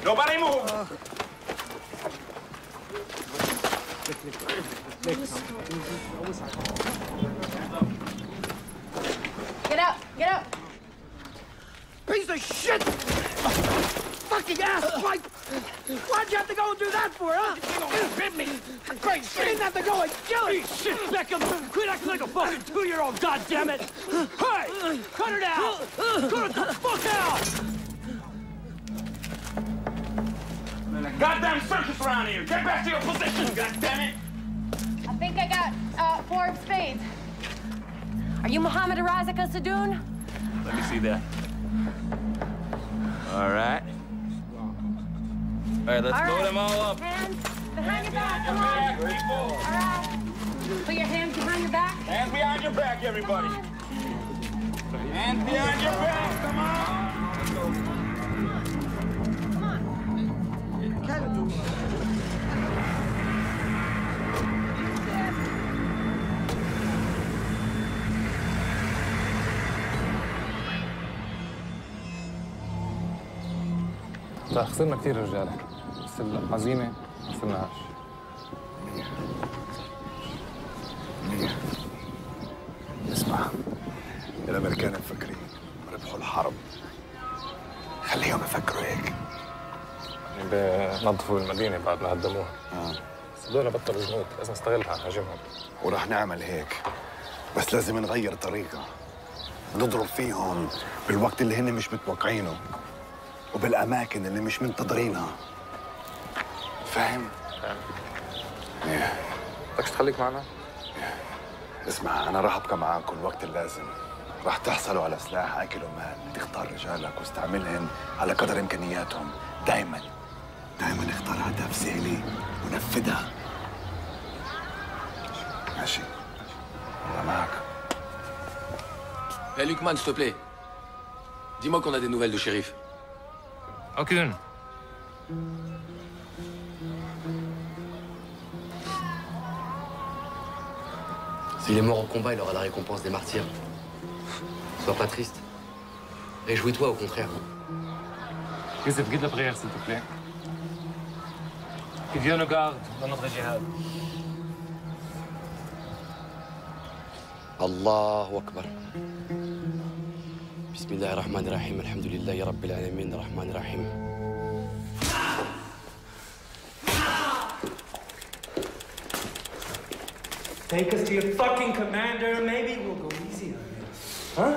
Nobody move! Get out! Get out! Piece of shit! Fucking ass fight! Why'd you have to go and do that for, huh? You hit me! Great shit! You didn't have to go and kill it! Shit, Beckham! Quit acting like a fucking 2-year-old, goddammit! Hey! Cut it out! Cut it the fuck out! Goddamn circus around here! Get back to your position, goddammit! I think I got 4 spades. Are you Mohammed Razaka Sadoun? Let me see that. All right. All right, let's load them all up. Hands behind your back, come Back, on. people. All right. Put your hands behind your back. Hands behind your back, everybody. Hands behind your back, come on. خسرنا كثير رجاله بس العزيمه ما خسرناهاش. منيح. اسمع، الامريكان مفكرين ربحوا الحرب. خليهم يفكروا هيك. بنظفوا المدينه بعد ما هدموها. بس هذول بطلوا جنود، لازم نستغلها نهاجمهم. وراح نعمل هيك، بس لازم نغير طريقه. نضرب فيهم بالوقت اللي هن مش متوقعينه وبالاماكن اللي مش منتظرينها. فاهم؟ فاهم. بدكش تخليك معنا؟ اسمع، انا راح ابقى معاكم الوقت اللازم. راح تحصلوا على سلاح اكل ومال. تختار رجالك واستعملهم على قدر امكانياتهم. دايما اختار هدف سهلي ونفذها. ماشي؟ انا معك. Hey Luckman, s'il te plaît. Dis-moi qu'on a des nouvelles de shérif. Aucune. S'il est mort au combat, il aura la récompense des martyrs. Sois pas triste. Réjouis-toi, au contraire. Youssef, guide la prière, s'il te plaît. Que Dieu nous garde dans notre jihad. Allahu Akbar. Bismillah ar-Rahman ar-Rahim. Alhamdulillahi Rabbil Alamin ar-Rahman ar-Rahim. Take us to your fucking commander. Maybe we'll go easy on you. Huh?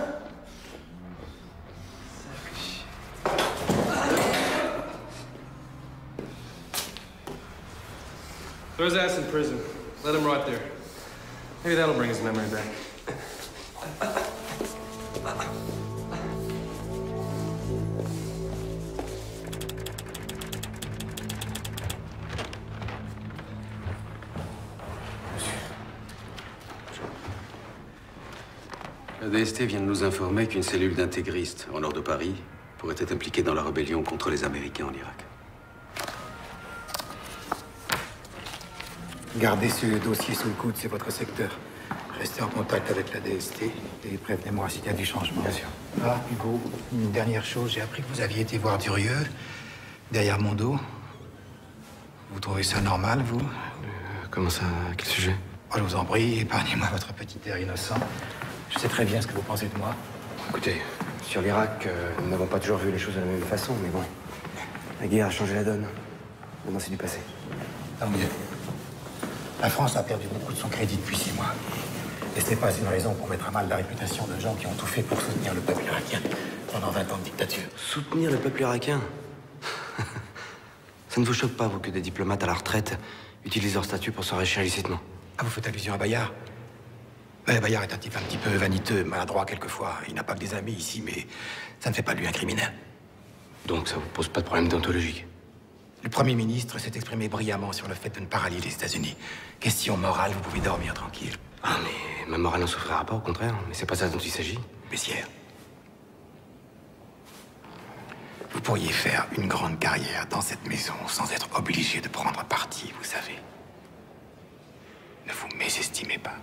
Throw his ass in prison. Let him rot there. Maybe that'll bring his memory back. La DST vient de nous informer qu'une cellule d'intégristes au nord de Paris pourrait être impliquée dans la rébellion contre les Américains en Irak. Gardez ce dossier sous le coude, c'est votre secteur. Restez en contact avec la DST et prévenez-moi s'il y a du changement. Bien sûr. Ah, Hugo, une dernière chose, j'ai appris que vous aviez été voir Durieux, derrière mon dos. Vous trouvez ça normal, vous? Comment ça? À quel sujet? Oh, je vous en prie, épargnez-moi votre petit air innocent. Je sais très bien ce que vous pensez de moi. Écoutez, sur l'Irak, nous n'avons pas toujours vu les choses de la même façon, mais bon. La guerre a changé la donne. Maintenant, c'est du passé. Tant mieux. La France a perdu beaucoup de son crédit depuis 6 mois. Et ce n'est pas une raison pour mettre à mal la réputation de gens qui ont tout fait pour soutenir le peuple irakien pendant 20 ans de dictature. Soutenir le peuple irakien? Ça ne vous choque pas, vous, que des diplomates à la retraite utilisent leur statut pour s'enrichir illicitement? Ah, vous faites allusion à Bayard? Ouais, Bayard est un type un petit peu vaniteux, maladroit quelquefois. Il n'a pas que des amis ici, mais ça ne fait pas de lui un criminel. Donc ça vous pose pas de problème déontologique? Le Premier ministre s'est exprimé brillamment sur le fait de ne pas rallier les États-Unis. Question morale, vous pouvez dormir tranquille. Ah, mais ma morale n'en souffrira pas, au contraire. Mais c'est pas ça dont il s'agit. Bessières, vous pourriez faire une grande carrière dans cette maison sans être obligé de prendre parti, vous savez. Ne vous mésestimez pas.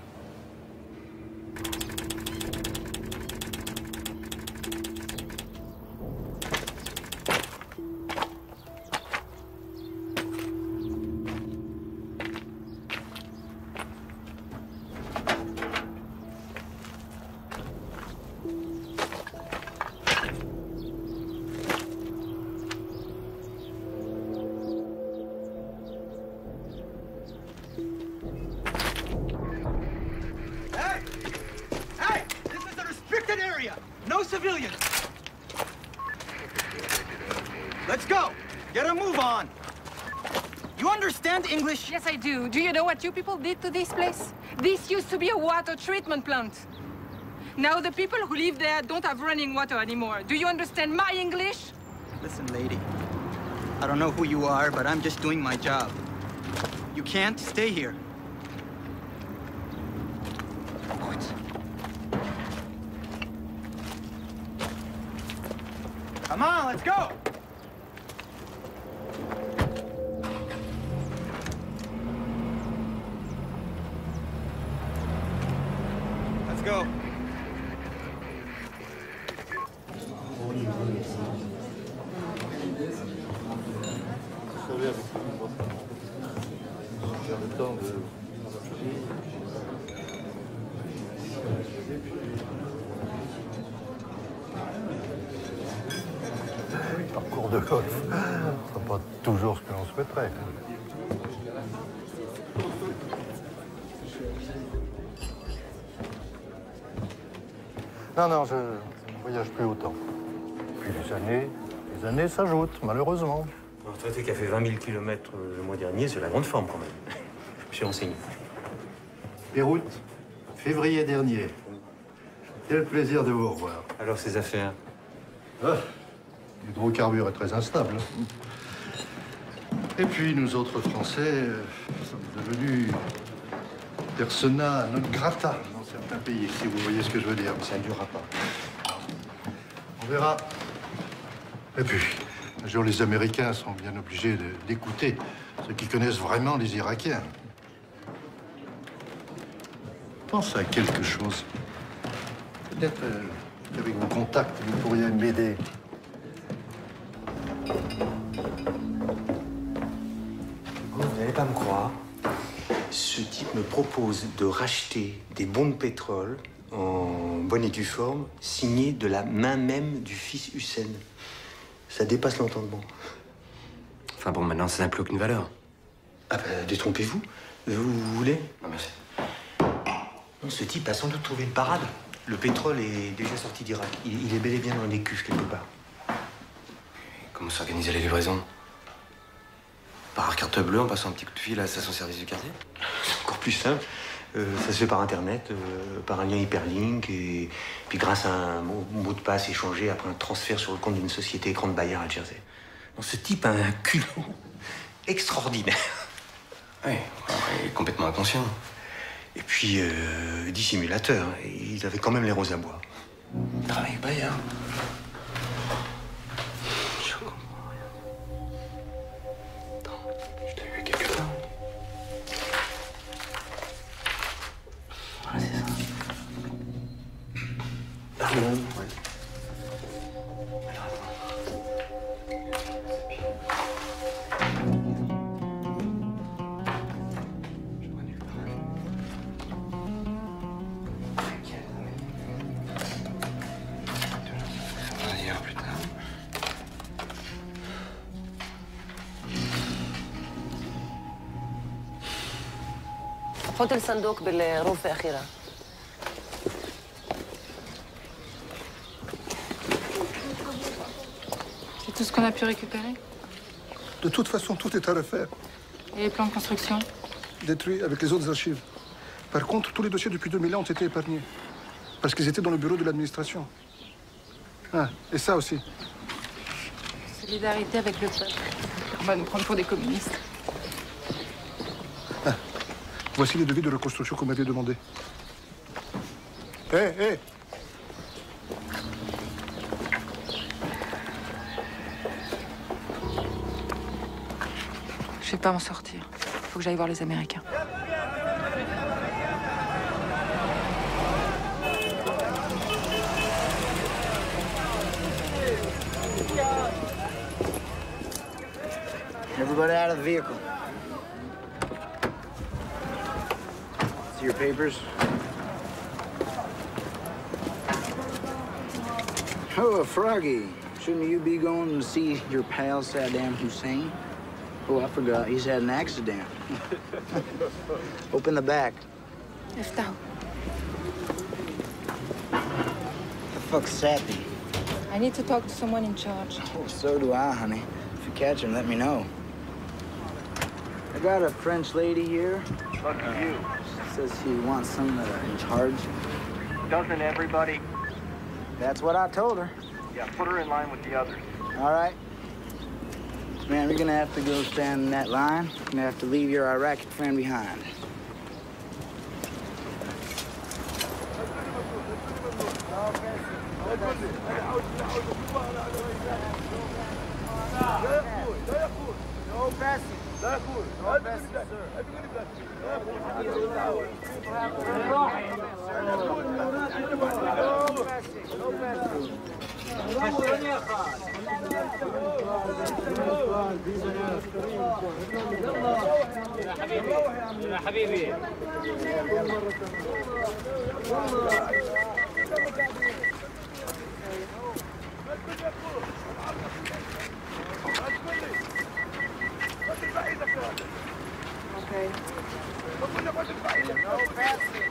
Hey! Hey! This is a restricted area! No civilians! Let's go! Get a move on! You understand English? Yes, I do. Do you know what you people did to this place? This used to be a water treatment plant. Now the people who live there don't have running water anymore. Do you understand my English? Listen, lady. I don't know who you are, but I'm just doing my job. You can't stay here. What? Come on, let's go! Let's go. Parcours de golf, c'est pas toujours ce que l'on souhaiterait. Non, je ne voyage plus autant. Puis les années s'ajoutent, malheureusement. Un retraité qui a fait 20 000 km le mois dernier, c'est la grande forme quand même. Je suis renseigné. Beyrouth, février dernier. Quel plaisir de vous revoir. Alors, ces affaires? L'hydrocarbure est très instable. Et puis, nous autres Français sommes devenus persona non grata dans certains pays, si vous voyez ce que je veux dire. Mais ça ne durera pas. On verra. Et puis, un jour, les Américains sont bien obligés d'écouter ceux qui connaissent vraiment les Irakiens. Pense à quelque chose. Peut-être qu'avec vos contacts, vous pourriez m'aider. Vous n'allez pas me croire. Ce type me propose de racheter des bons de pétrole en bonne et due forme, signés de la main même du fils Hussein. Ça dépasse l'entendement. Enfin bon, maintenant, ça n'a plus aucune valeur. Ah ben, détrompez-vous. Vous voulez? Non, merci. Non, ce type a sans doute trouvé une parade. Le pétrole est déjà sorti d'Irak. Il est bel et bien dans les cuves quelque part. Comment s'organiser les livraisons? Par carte bleue, en passant un petit coup de fil à la station-service du quartier? C'est encore plus simple. Ça se fait par Internet, par un lien hyperlink, et puis grâce à un mot de passe échangé après un transfert sur le compte d'une société écran de Bayard à Jersey. Bon, ce type a un culot extraordinaire. Oui, il est complètement inconscient. Et puis, dissimulateur. Il avait quand même les roses à bois. Travaille avec Bayard. حط الصندوق بالغرفة الأخيرة. C'est tout ce qu'on a pu récupérer? De toute façon, tout est à refaire. Et les plans de construction? Détruits avec les autres archives. Par contre, tous les dossiers depuis 2000 ans ont été épargnés. Parce qu'ils étaient dans le bureau de l'administration. Ah, et ça aussi. Solidarité avec le peuple. On va nous prendre pour des communistes. Ah, voici les devis de reconstruction qu'on m'avait demandé. Hé. Je vais pas m'en sortir. Faut que j'aille voir les Américains. Everybody out of the vehicle. See your papers? Oh, Froggy. Shouldn't you be going to see your pal Saddam Hussein? Oh, I forgot. He's had an accident. Open the back. افتحوا. fuck's Sappy? I need to talk to someone in charge. Oh, so do I, honey. If you catch him, let me know. I got a French lady here. Lucky you. Says she wants someone in charge. Doesn't everybody? That's what I told her. Yeah, put her in line with the others. All right. Man, we're gonna have to go stand in that line. You're gonna have to leave your Iraqi friend behind. No passing. No passing, sir. يا حبيبي Okay. No passing. No passing.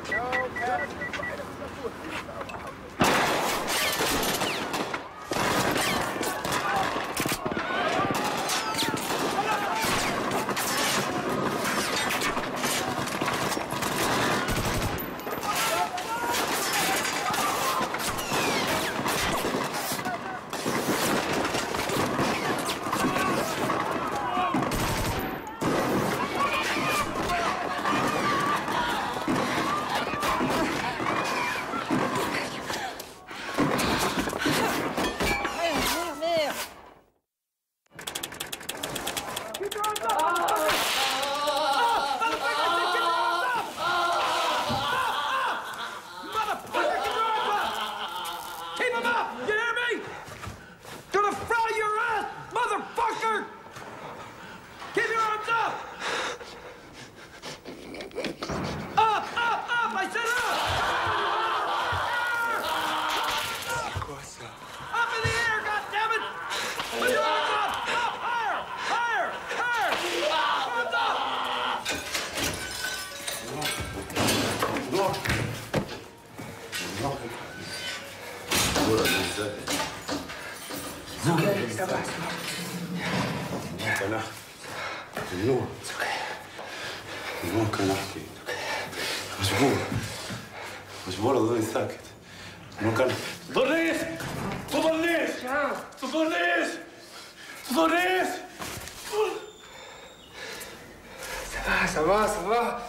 مجبور اظل ساكت. ممكن تضرنيش تضرنيش تضرنيش تضرنيش. Ça va.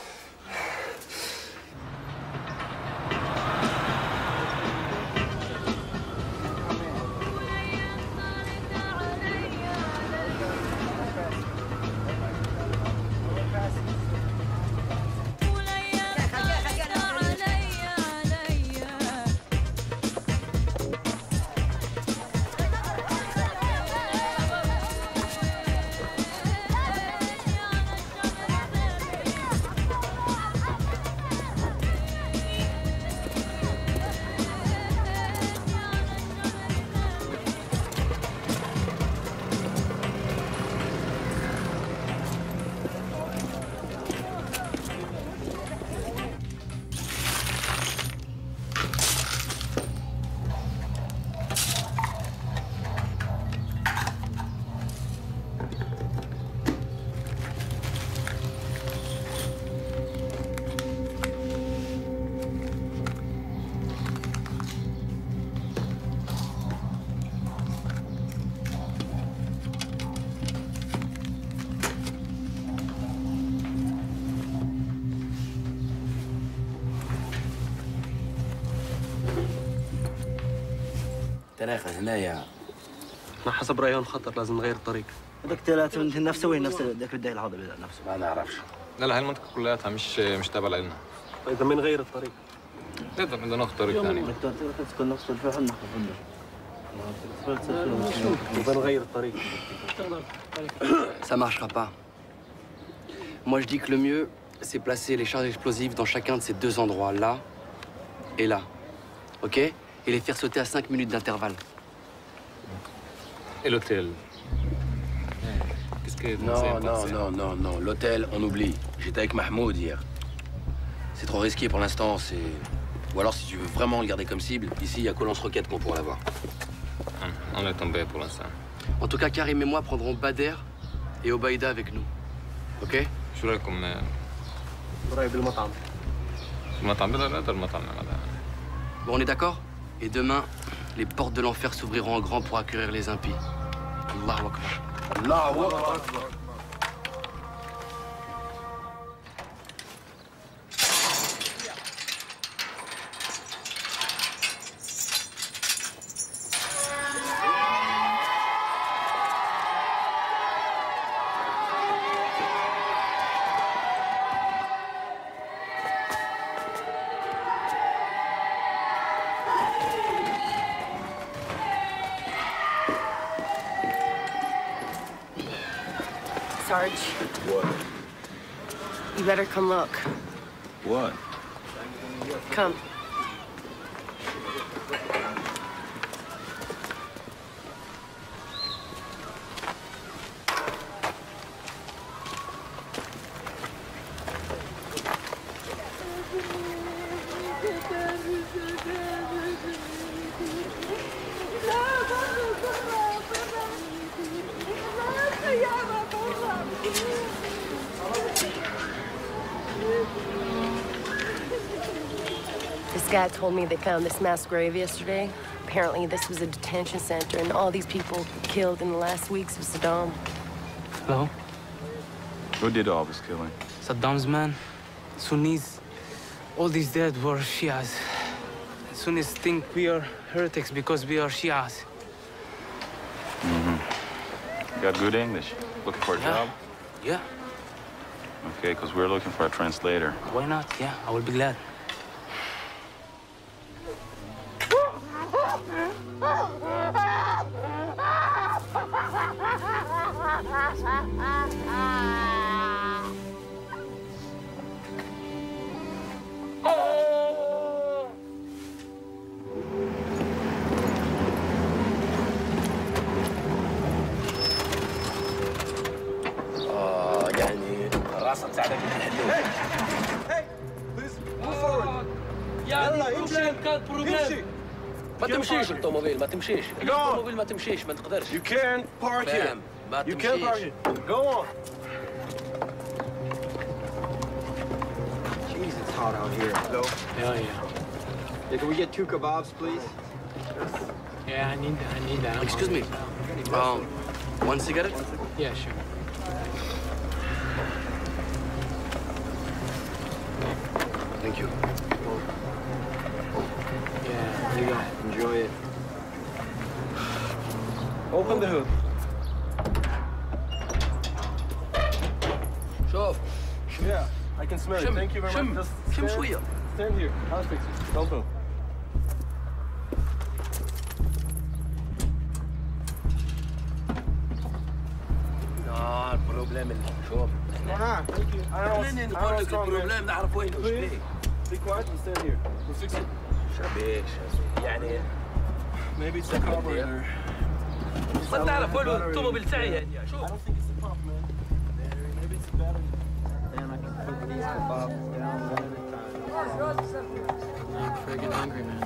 تراخى هنايا. ما حسب رأيهم خطر، لازم نغير الطريق. هذاك ثلاثة نفسه وين نفس ذاك الداي الهضبي نفسه؟ ما نعرفش. لا هاي المنطقة كلها مش تابعة لنا. إذا بنغير الطريق. نقدر ناخذ طريق ثاني. تكون نفس الفحم ناخذ بنغير الطريق. Ça marchera pas. Moi je dis que le mieux, c'est placer les charges explosives dans chacun de ces deux endroits, là et là. Ok? Et les faire sauter à 5 minutes d'intervalle. Et l'hôtel? Qu'est-ce que Non. L'hôtel, on oublie. J'étais avec Mahmoud hier. C'est trop risqué pour l'instant, c'est... Ou alors, si tu veux vraiment le garder comme cible, ici, il y a qu'au lance-roquettes qu'on pourra l'avoir. On est tombé pour l'instant. En tout cas, Karim et moi prendrons Bader et Obaïda avec nous. Ok? شو رايكم قريب المطعم. المطعم بدل هذا المطعم هذا. Bon, on est d'accord? Et demain, les portes de l'enfer s'ouvriront en grand pour accueillir les impies. Allahu Akbar. Allahu Akbar. Sarge. What? You better come look. What? Come. This guy told me they found this mass grave yesterday. Apparently, this was a detention center, and all these people killed in the last weeks of Saddam. Hello? Who did all this killing? Saddam's men, Sunnis. All these dead were Shias. Sunnis think we are heretics because we are Shias. You got good English? Looking for a job? Yeah. Okay, because we're looking for a translator. Why not? Yeah, I will be glad. يعني الراسة بتاعتك Hey! Hey! Please, move forward. يلا امشي. امشي. ما تمشيش الطوموبيل ما تمشيش الطوموبيل ما تمشيش ما تقدرش You can't park here. فاهم ما You can't park تمشيش here. Go on. Jeez, it's hot out here. Hello? Yeah, yeah. Yeah, can we get 2 kebabs, please? Yeah, I need that. Excuse me. One cigarette? Yeah, sure. Thank you. Yeah, you got it. Enjoy it. Open the hood. شوف Yeah, I can smell it. شم Thank you very شم much. Just شم stand- شوية Stand here. I'll fix it. Don't move. البروبليم اللي شوف احنا نقول لك البروبليم نعرف وينه ايش فيه Be quiet and stand here. We'll fix it. شبيش يعني Maybe it's the carburetor. ما تعرف وين الطوموبيل تاعي يعني I شوف don't think it's the pump, man. Maybe it's the battery. And I can put these kebabs down I'm friggin' hungry, man.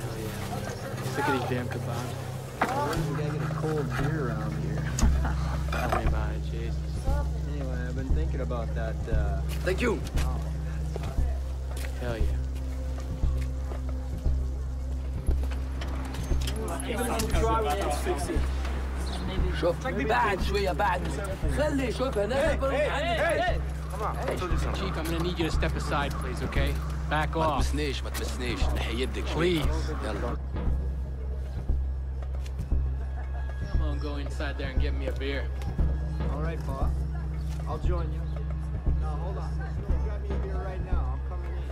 Hell yeah. Sick of these damn kebabs. We gotta get a cold beer around here. Tell me about it, Jesus. Anyway, I've been thinking about that, Thank you. Hell yeah. Let's fix it. شوف بعد شوية بعد خلي شوف هنا Chief, I'm gonna need you to step aside, please, okay? Back ما off. تمسنيش ما تمسنيش نحي يدك شوي. Please. يلا Come on, go inside there and get me a beer. All right, boss. I'll join you. No, hold on. Grab me a beer right now. I'm coming in.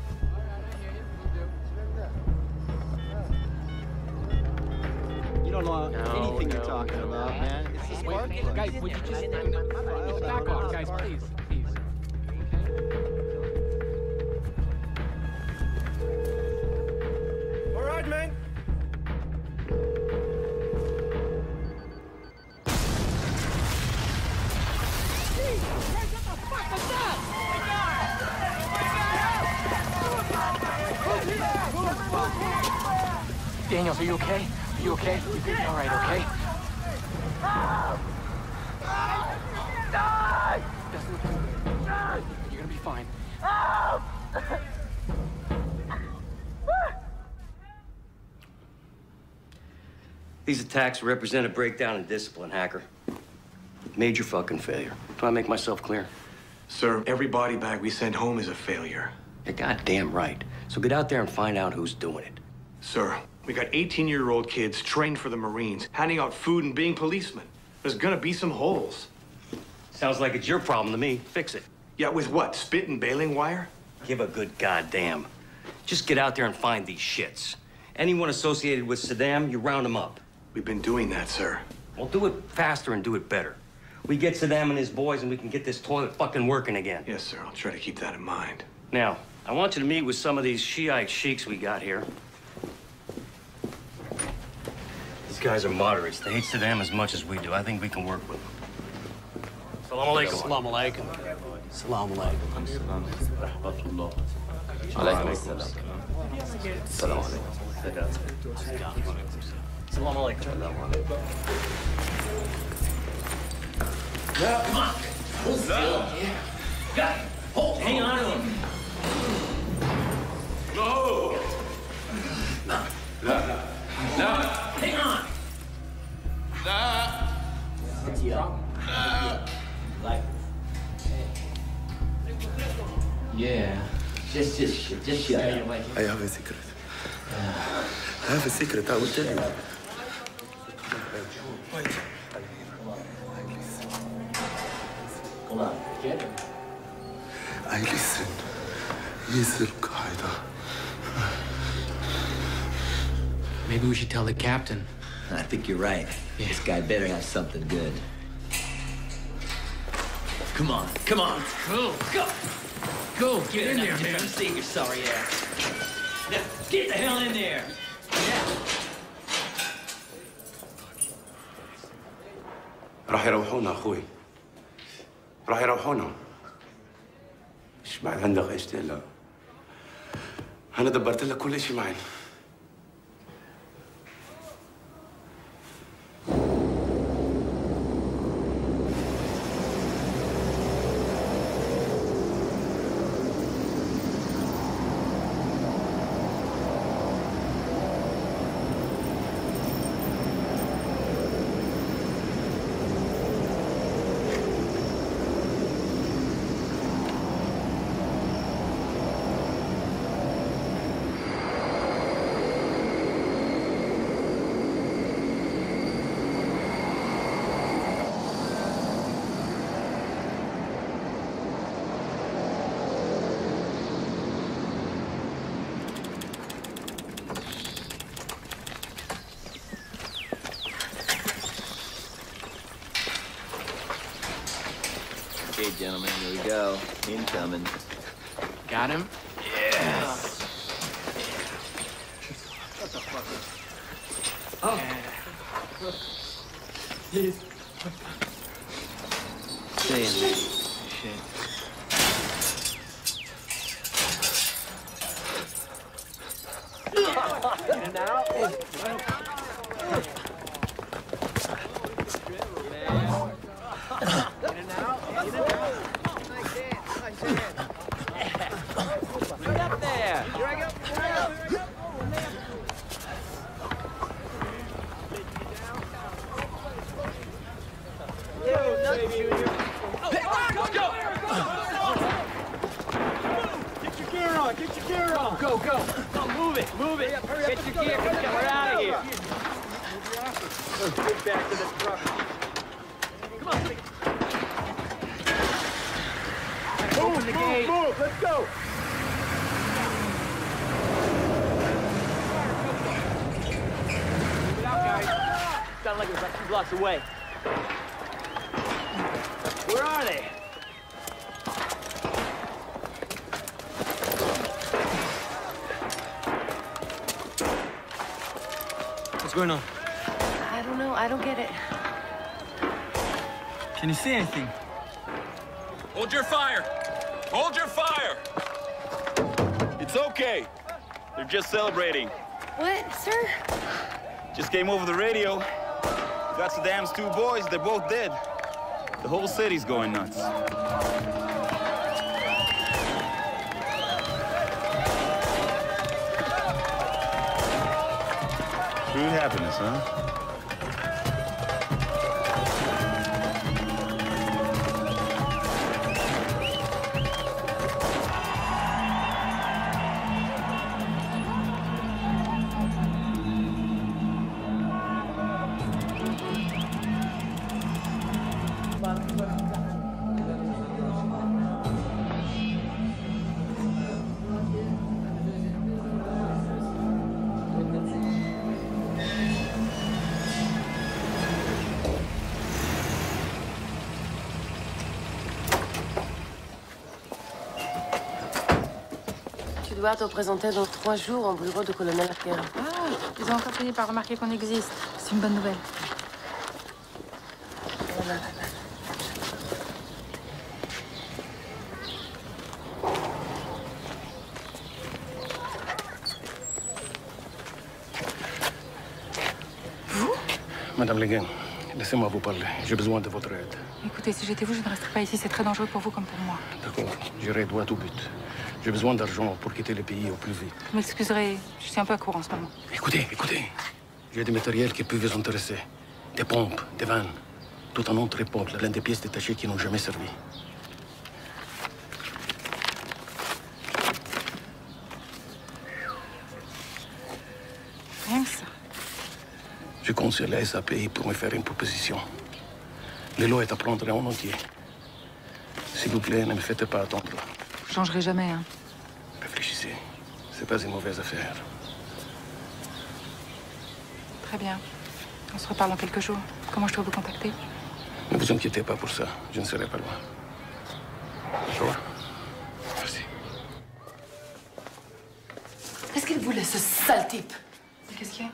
You don't know anything you're talking about, man. It's the spark plug. Guys, would you just back off, guys, please, please. All right, man. Daniels, are you okay? Are you okay? You're gonna be all right, okay? You're gonna be fine. These attacks represent a breakdown in discipline, Hacker. Major fucking failure. Do I make myself clear? Sir, every body bag we send home is a failure. You're goddamn right. So get out there and find out who's doing it. Sir, we got 18-year-old kids trained for the Marines, handing out food and being policemen. There's gonna be some holes. Sounds like it's your problem to me. Fix it. Yeah, with what? Spit and baling wire? Give a good goddamn. Just get out there and find these shits. Anyone associated with Saddam, you round them up. We've been doing that, sir. Well, do it faster and do it better. We get Saddam and his boys and we can get this toilet fucking working again. Yes, sir. I'll try to keep that in mind. Now, I want you to meet with some of these Shiite sheiks we got here. These guys are moderates. They hate Saddam as much as we do. I think we can work with them. Salam alaikum. Salam alaikum. Salam alaikum. Alaikum assalam. Salam alaikum. Salam alaikum. Come on. Hold still. Got it. Hold. Hang on to him. No. No. No. No. Hang on. No. Like. Yeah. Just shut up. I have a secret. I have a secret, I will tell you. Wait. Come on, get him. I listen. He's Al-Qaeda. Maybe we should tell the captain. I think you're right. Yeah. This guy better have something good. Come on, come on. Go. Go. Go, get in there, man. man. See your sorry ass. Now, get the hell in there. راح يروحونا اخوي. راح يروحونا. ايش بعد عندك ايش تقلق؟ انا دبرت لك كل شيء معي. Okay, gentlemen, here we go. Incoming. Got him? Yes. What the fuck? Oh. Please. Stay in there. Shit. In and out. Right up there. Drag up. Get your gear on. Get your gear on. Go, go. Move it. Move it. Hurry up. Get your gear. We're out of here. Get back to the truck. Come on. Open the gate. Move. Let's go. Move it out, guys. Sounded like it was like 2 blocks away. Where are they? What's going on? I don't know. I don't get it. Can you see anything? Hold your fire! Hold your fire! It's okay. They're just celebrating. What, sir? Just came over the radio. Got Saddam's 2 boys, they're both dead. The whole city's going nuts. True happiness, huh? Tu dois te présenter dans 3 jours au bureau du colonel Arquero. Ah, ils ont encore fini par remarquer qu'on existe. C'est une bonne nouvelle. Voilà. Madame Leguin, laissez-moi vous parler. J'ai besoin de votre aide. Écoutez, si j'étais vous, je ne resterais pas ici. C'est très dangereux pour vous comme pour moi. D'accord, j'irai droit au but. J'ai besoin d'argent pour quitter le pays au plus vite. Vous m'excuserez, je suis un peu à court en ce moment. Écoutez. J'ai des matériels qui peuvent vous intéresser. Des pompes, des vannes. Tout un autre époque, plein de pièces détachées qui n'ont jamais servi. Rien que ça. Je compte sur la SAPI pour me faire une proposition. Le lot est à prendre en entier. S'il vous plaît, ne me faites pas attendre. Je changerai jamais, hein. Réfléchissez. C'est pas une mauvaise affaire. Très bien. On se reparle dans quelques jours. Comment je dois vous contacter? Ne vous inquiétez pas pour ça. Je ne serai pas loin. Au revoir. Merci. Qu'est-ce qu'il voulait, ce sale type? Qu'est-ce qu'il y a?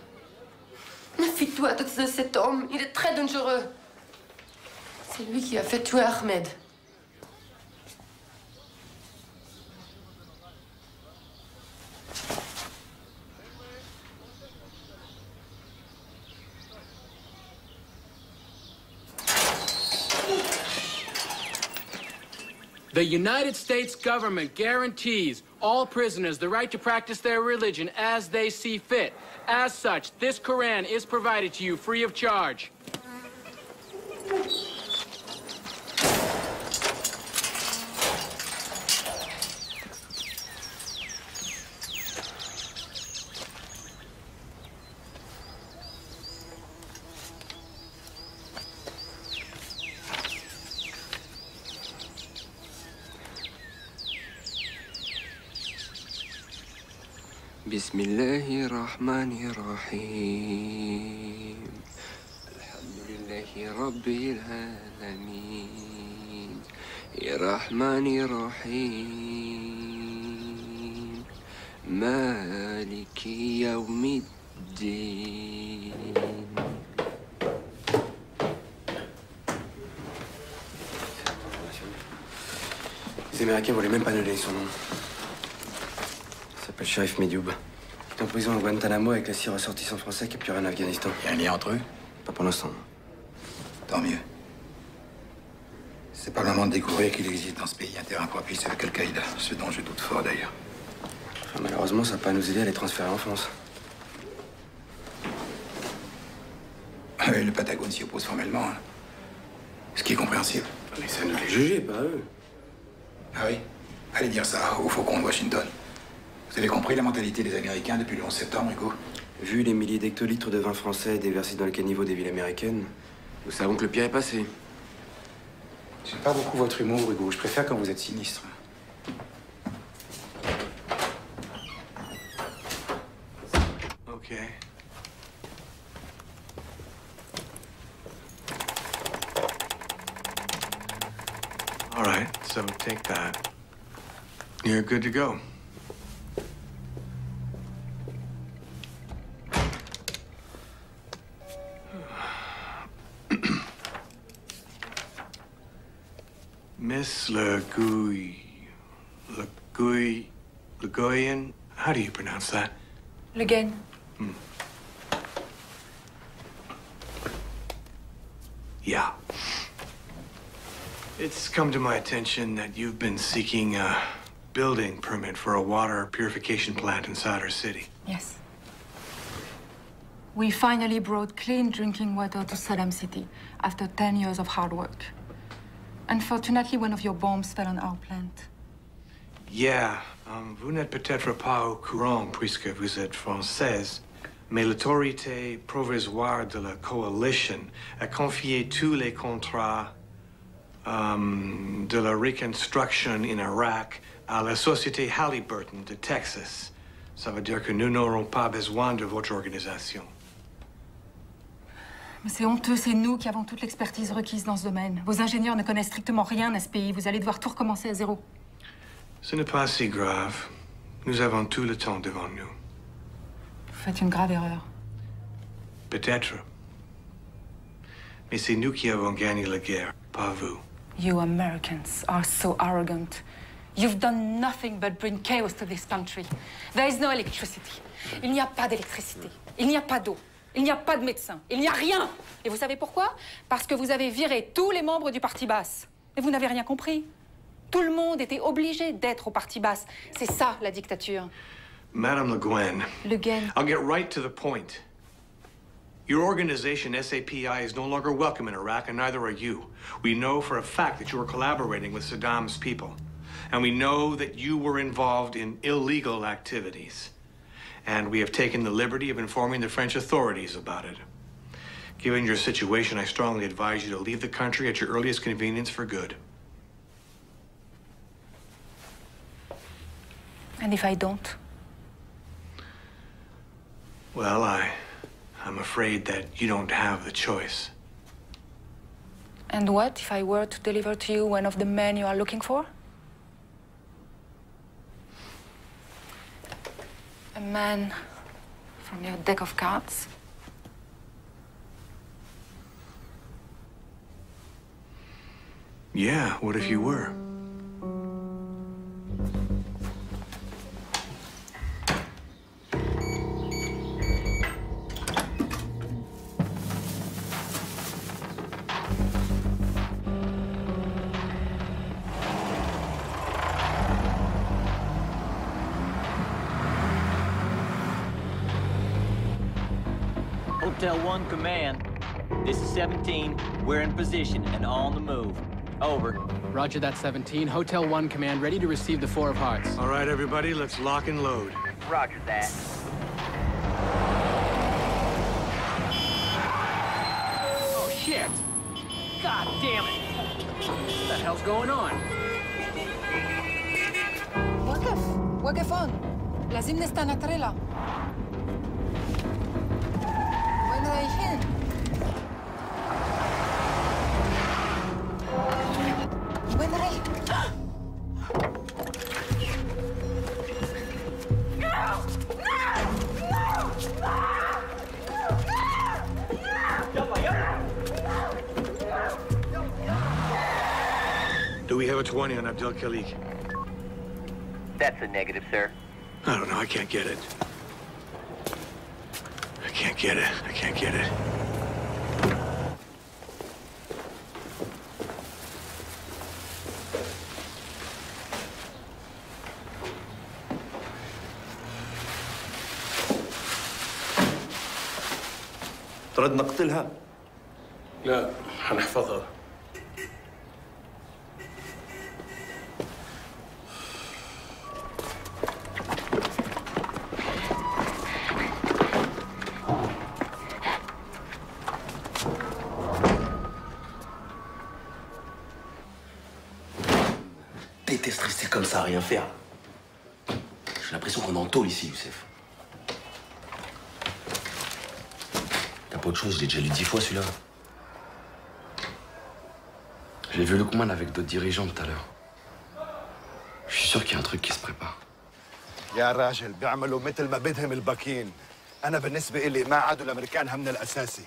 Méfie-toi de cet homme. Il est très dangereux. C'est lui qui a fait tuer Ahmed. The United States government guarantees all prisoners the right to practice their religion as they see fit. As such, this Quran is provided to you free of charge. بسم الله الرحمن الرحيم الحمد لله رب العالمين الرحمن الرحيم مالك يوم الدين. Les Américains voulaient même pas nous donner son nom. Il s'appelle Shérif Medioub. Il est en prison à Guantanamo avec les 6 ressortissants français capturés en Afghanistan. Il y a un lien entre eux? Pas pour l'instant. Tant mieux. C'est pas le moment de découvrir qu'il existe dans ce pays un terrain propice avec Al-Qaïda, ce dont je doute fort d'ailleurs. Enfin, malheureusement, ça va pas nous aider à les transférer en France. Le Patagone s'y oppose formellement, hein. Ce qui est compréhensible. Mais ça nous les juger, pas eux. Ah oui? Allez dire ça au Faucon de Washington. Vous avez compris la mentalité des Américains depuis le 11 septembre, Hugo? Vu les milliers d'hectolitres de vin français déversés dans le caniveau des villes américaines, nous savons que le pire est passé. J'aime pas beaucoup votre humour, Hugo. Je préfère quand vous êtes sinistre. Okay. All right, so take that. You're good to go. Miss Legoyan, how do you pronounce that? Le Gain. Yeah. It's come to my attention that you've been seeking a building permit for a water purification plant inside our city. Yes. We finally brought clean drinking water to Saddam City after 10 years of hard work. Unfortunately, one of your bombs fell on our plant. Yeah, vous n'êtes peut-être pas au courant puisque vous êtes française, mais l'autorité provisoire de la coalition a confié tous les contrats de la reconstruction in Iraq à la société Halliburton de Texas. Ça veut dire que nous n'aurons pas besoin de votre organisation. Mais c'est honteux, c'est nous qui avons toute l'expertise requise dans ce domaine. Vos ingénieurs ne connaissent strictement rien à ce pays. Vous allez devoir tout recommencer à zéro. Ce n'est pas si grave. Nous avons tout le temps devant nous. Vous faites une grave erreur. Peut-être. Mais c'est nous qui avons gagné la guerre, pas vous. You Americans are so arrogant. You've done nothing but bring chaos to this country. There is no electricity. Il n'y a pas d'électricité. Il n'y a pas d'eau. Il n'y a pas de médecins. Il n'y a rien. Et vous savez pourquoi? Parce que vous avez viré tous les membres du Parti basse. Et vous n'avez rien compris. Tout le monde était obligé d'être au Parti basse. C'est ça, la dictature. Madame Le Guen. Le Guen. I'll get right to the point. Your organization, SAPI, is no longer welcome in Iraq, and neither are you. We know for a fact that you are collaborating with Saddam's people. And we know that you were involved in illegal activities. And we have taken the liberty of informing the French authorities about it. Given your situation, I strongly advise you to leave the country at your earliest convenience for good. And if I don't? Well, I'm afraid that you don't have the choice. And what if I were to deliver to you one of the men you are looking for? A man from your deck of cards? Yeah, what if you were? Hotel 1 Command. This is 17. We're in position and on the move. Over. Roger that, 17. Hotel 1 Command, ready to receive the Four of Hearts. All right, everybody, let's lock and load. Roger that. Oh, shit! God damn it! What the hell's going on? وقف هون. لازم نستنى تريلا. وين رايحين؟ وين رايحين؟ Do we have a 20 on Abdel Khalik? That's a negative, sir. I don't know, I can't get it. I can't get it. I can't get it. ترد نقتلها؟ لا، هنحفظها. Déteste rester comme ça, à rien faire. J'ai l'impression qu'on est en tôle ici, Youssef. T'as pas autre chose, je l'ai déjà lu 10 fois celui-là. J'ai vu Lukman avec d'autres dirigeants tout à l'heure. Je suis sûr qu'il y a un truc qui se prépare. يا راجل بيعملوا مثل ما بدهم الباكين. أنا بالنسبة إلي ما عادوا الأمريكان همنا الأساسي.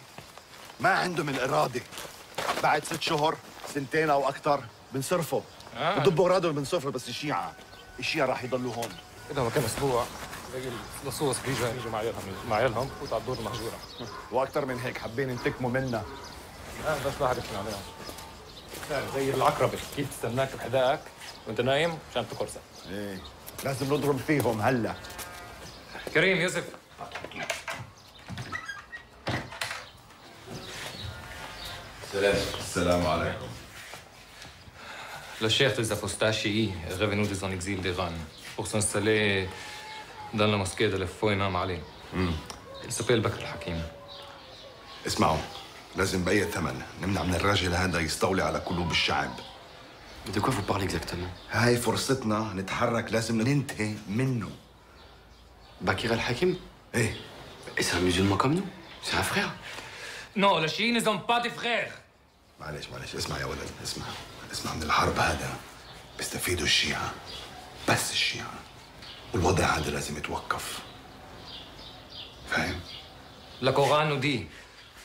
ما عندهم الإرادة. بعد 6 شهور 2 أو أكثر بنصرفوا. بضبوا أورادهم بنصرفوا بس الشيعة راح يضلوا هون. إذا ما كان أسبوع باقي اللصوص بيجوا مع عيالهم بفوتوا على الدور المهجوره. واكثر من هيك حابين ينتقموا منا. بس ما حدا يحكي عليها. زي العقربه كيف تستناك بحذائك وانت نايم عشان تقرصك. ايه لازم نضرب فيهم هلا. كريم يوسف. السلام عليكم. Le chef des apostachies est revenu de son exil d'Iran pour s'installer dans la mosquée de l'Efoué Imam Ali. Il s'appelle Bakr al-Hakim. اسمعوا لازم بأي ثمن نمنع من الراجل هذا يستولي على قلوب الشعب. De quoi vous parlez exactement? هاي فرصتنا نتحرك، لازم ننتهي منه. Bakr al-Hakim? ايه. Et c'est un musulman comme nous? C'est un frère? Non, les chiites ne sont pas des frères. معلش اسمع يا ولد، اسمع من الحرب هذا بيستفيدوا الشيعة، بس الشيعة، والوضع هذا لازم يتوقف. فاهم؟ القرآن nous dit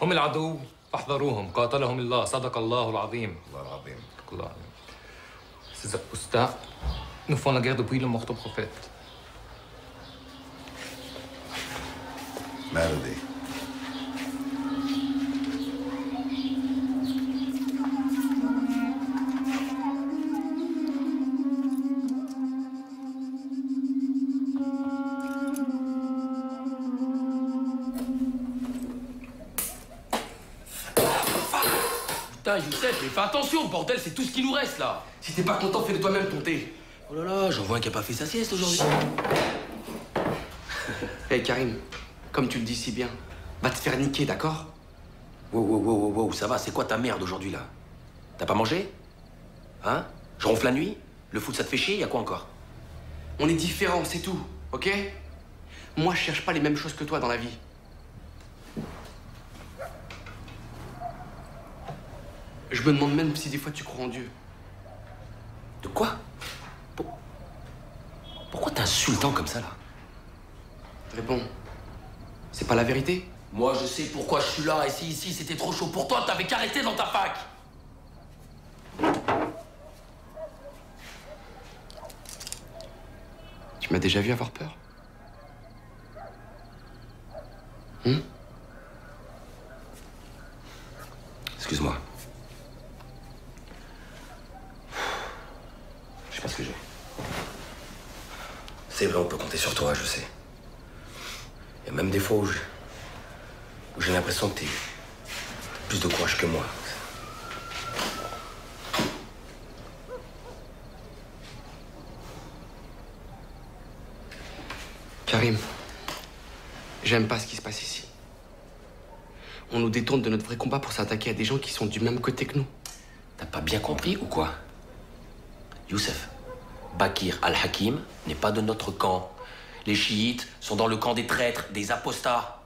هم العدو فاحذروهم قاتلهم الله صدق الله العظيم. الله العظيم. الله العظيم. Ces apostats nous font la guerre depuis le mort du prophète. ماله دي؟ Putain, Youssef, mais fais attention, bordel, c'est tout ce qui nous reste là. Si t'es pas content, fais-le toi-même ton thé. Oh là là, j'en vois un qui a pas fait sa sieste aujourd'hui. Hey Karim, comme tu le dis si bien, va te faire niquer, d'accord? Wow, ça va, c'est quoi ta merde aujourd'hui là? T'as pas mangé? Hein? Je ronfle la nuit? Le foot ça te fait chier? Y'a quoi encore? On est différents, c'est tout, ok? Moi, je cherche pas les mêmes choses que toi dans la vie. Je me demande même si des fois tu crois en Dieu. De quoi? Pourquoi t'es insultant comme ça là? Réponds. C'est pas la vérité? Moi je sais pourquoi je suis là, et si ici c'était trop chaud pour toi, t'avais qu'à rester dans ta fac. Tu m'as déjà vu avoir peur? Excuse-moi. Je sais pas ce que j'ai. C'est vrai, on peut compter sur toi, je sais. Il y a même des fois où j'ai l'impression que t'as plus de courage que moi. Karim, j'aime pas ce qui se passe ici. On nous détourne de notre vrai combat pour s'attaquer à des gens qui sont du même côté que nous. T'as pas bien compris ou quoi? Youssef, Bakr al-Hakim n'est pas de notre camp. Les chiites sont dans le camp des traîtres, des apostats.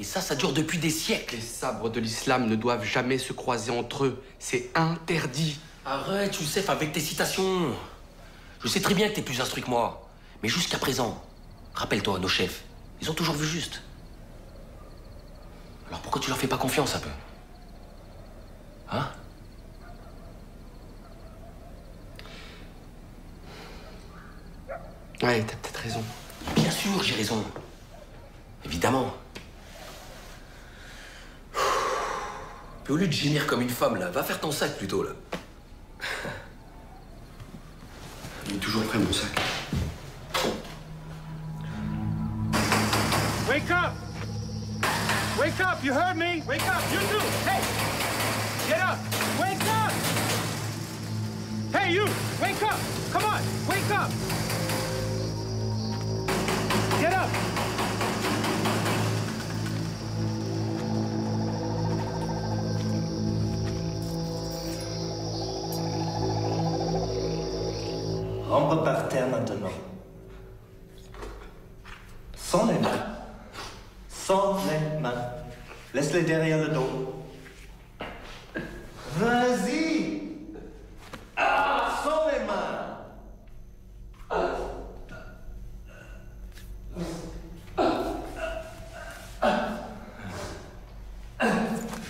Et ça dure depuis des siècles. Les sabres de l'islam ne doivent jamais se croiser entre eux. C'est interdit. Arrête, Youssef, avec tes citations. Je sais très bien que t'es plus instruit que moi. Mais jusqu'à présent, rappelle-toi, nos chefs, ils ont toujours vu juste. Alors pourquoi tu leur fais pas confiance un peu? Hein? Ouais, t'as peut-être raison. Bien sûr, j'ai raison. Évidemment. Mais au lieu de gémir comme une femme, là, va faire ton sac plutôt, là. Il est toujours prêt, mon sac. Wake up! Wake up! You heard me? Wake up! You too! Hey! Get up! Wake up! Hey, you! Wake up! Come on! Wake up! Get up! Rentre par terre maintenant. Sans les mains. Sans les mains. Laisse-les derrière le dos. Vas-y! Sans les mains.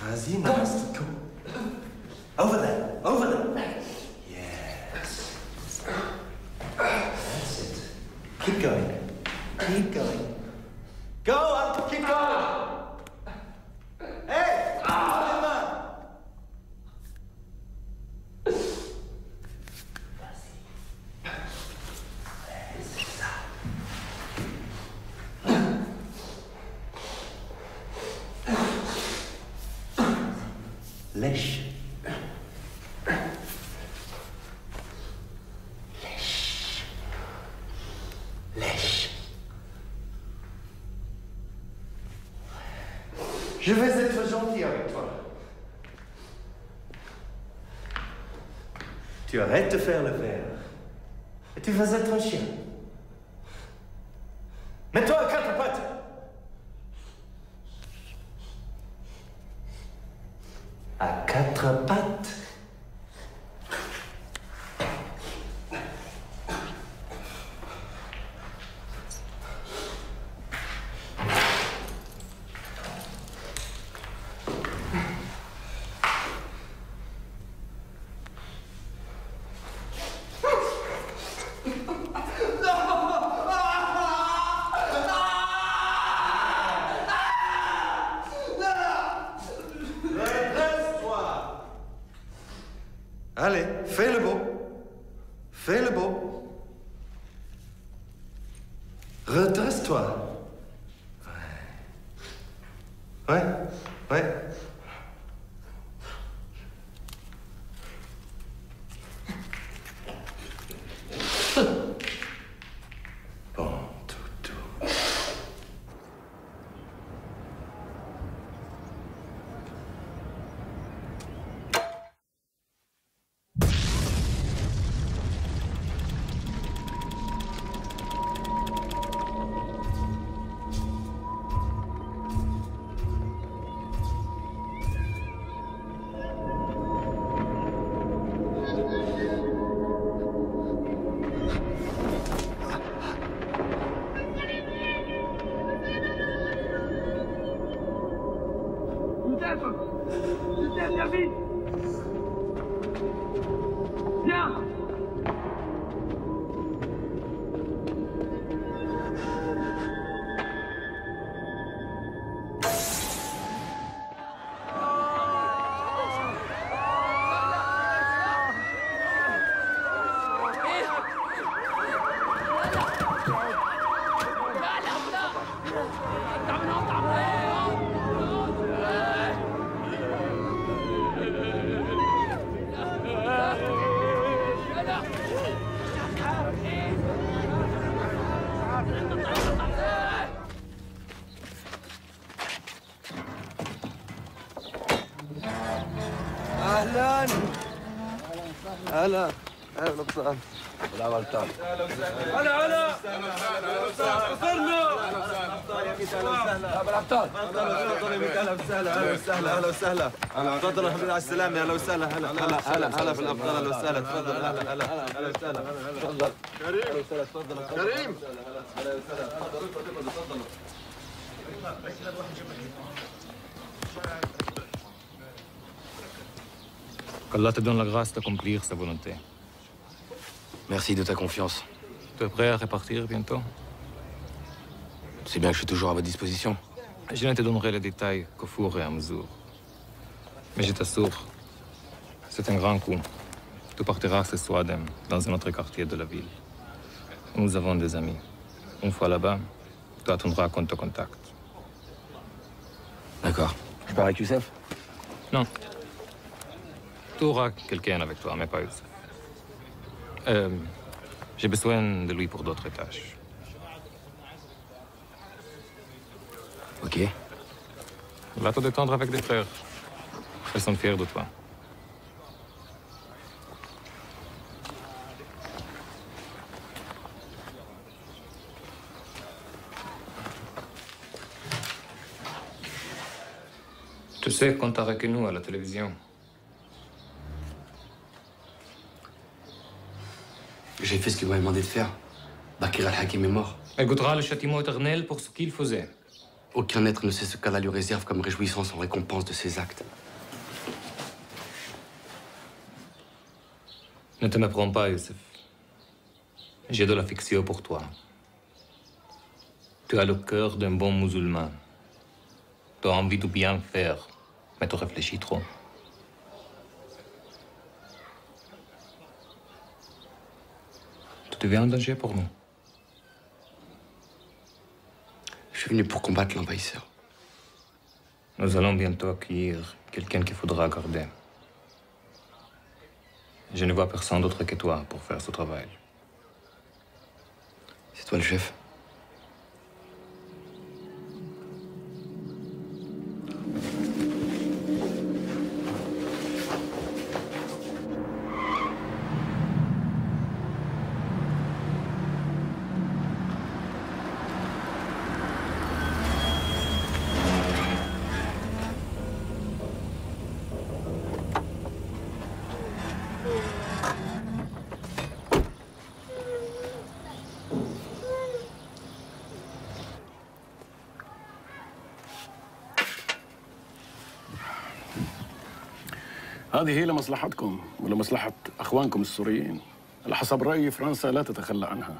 Vas-y, Namastico. Over there. Over there. Yes. That's it. Keep going. Keep going. Go on, keep going. Hey, prends les mains. Lèche. Lèche. Lèche. Je vais être gentil avec toi. Tu arrêtes de faire le verre. Et tu vas être un chien. Mets-toi à quatre pattes. À quatre pattes. Allez, fais le beau. Fais le beau. Redresse-toi. Ouais, ouais. Bon, toutou. Youssef, viens vite. Viens. اهلا هلا اهلا وسهلا ولا غلطان هلا هلا وصلنا بالابطال اهلا وسهلا اهلا وسهلا اهلا وسهلا تفضلوا الحمد لله على السلامه اهلا وسهلا هلا هلا هلا هلا في الابطال اهلا وسهلا تفضل هلا هلا اهلا وسهلا تفضل كريم اهلا وسهلا تفضل كريم اهلا وسهلا تفضلوا تفضلوا تفضلوا qu'Allah te donne la grâce d'accomplir sa volonté. Merci de ta confiance. Tu es prêt à repartir bientôt? C'est bien que je suis toujours à votre disposition. Je ne te donnerai les détails qu'au fur et à mesure. Mais je t'assure, c'est un grand coup. Tu partiras ce soir dans un autre quartier de la ville. Nous avons des amis. Une fois là-bas, tu attendras qu'on te contacte. D'accord. Je pars avec Youssef? Non. Tu auras quelqu'un avec toi, mais pas Youssef. J'ai besoin de lui pour d'autres tâches. Ok. Va te détendre avec des frères. Ils sont fiers de toi. Tu sais qu'on t'a reconnu à la télévision. J'ai fait ce qu'il m'avait demandé de faire. Bakir al-Hakim est mort. Elle goûtera le châtiment éternel pour ce qu'il faisait. Aucun être ne sait ce qu'Allah lui réserve comme réjouissance en récompense de ses actes. Ne te méprends pas, Youssef. J'ai de l'affection pour toi. Tu as le cœur d'un bon musulman. Tu as envie de bien faire, mais tu réfléchis trop. Tu deviens un danger pour nous. Je suis venu pour combattre l'envahisseur. Nous allons bientôt accueillir quelqu'un qu'il faudra garder. Je ne vois personne d'autre que toi pour faire ce travail. C'est toi le chef. هذه هي لمصلحتكم ولمصلحة أخوانكم السوريين. على حسب رأيي فرنسا لا تتخلى عنها.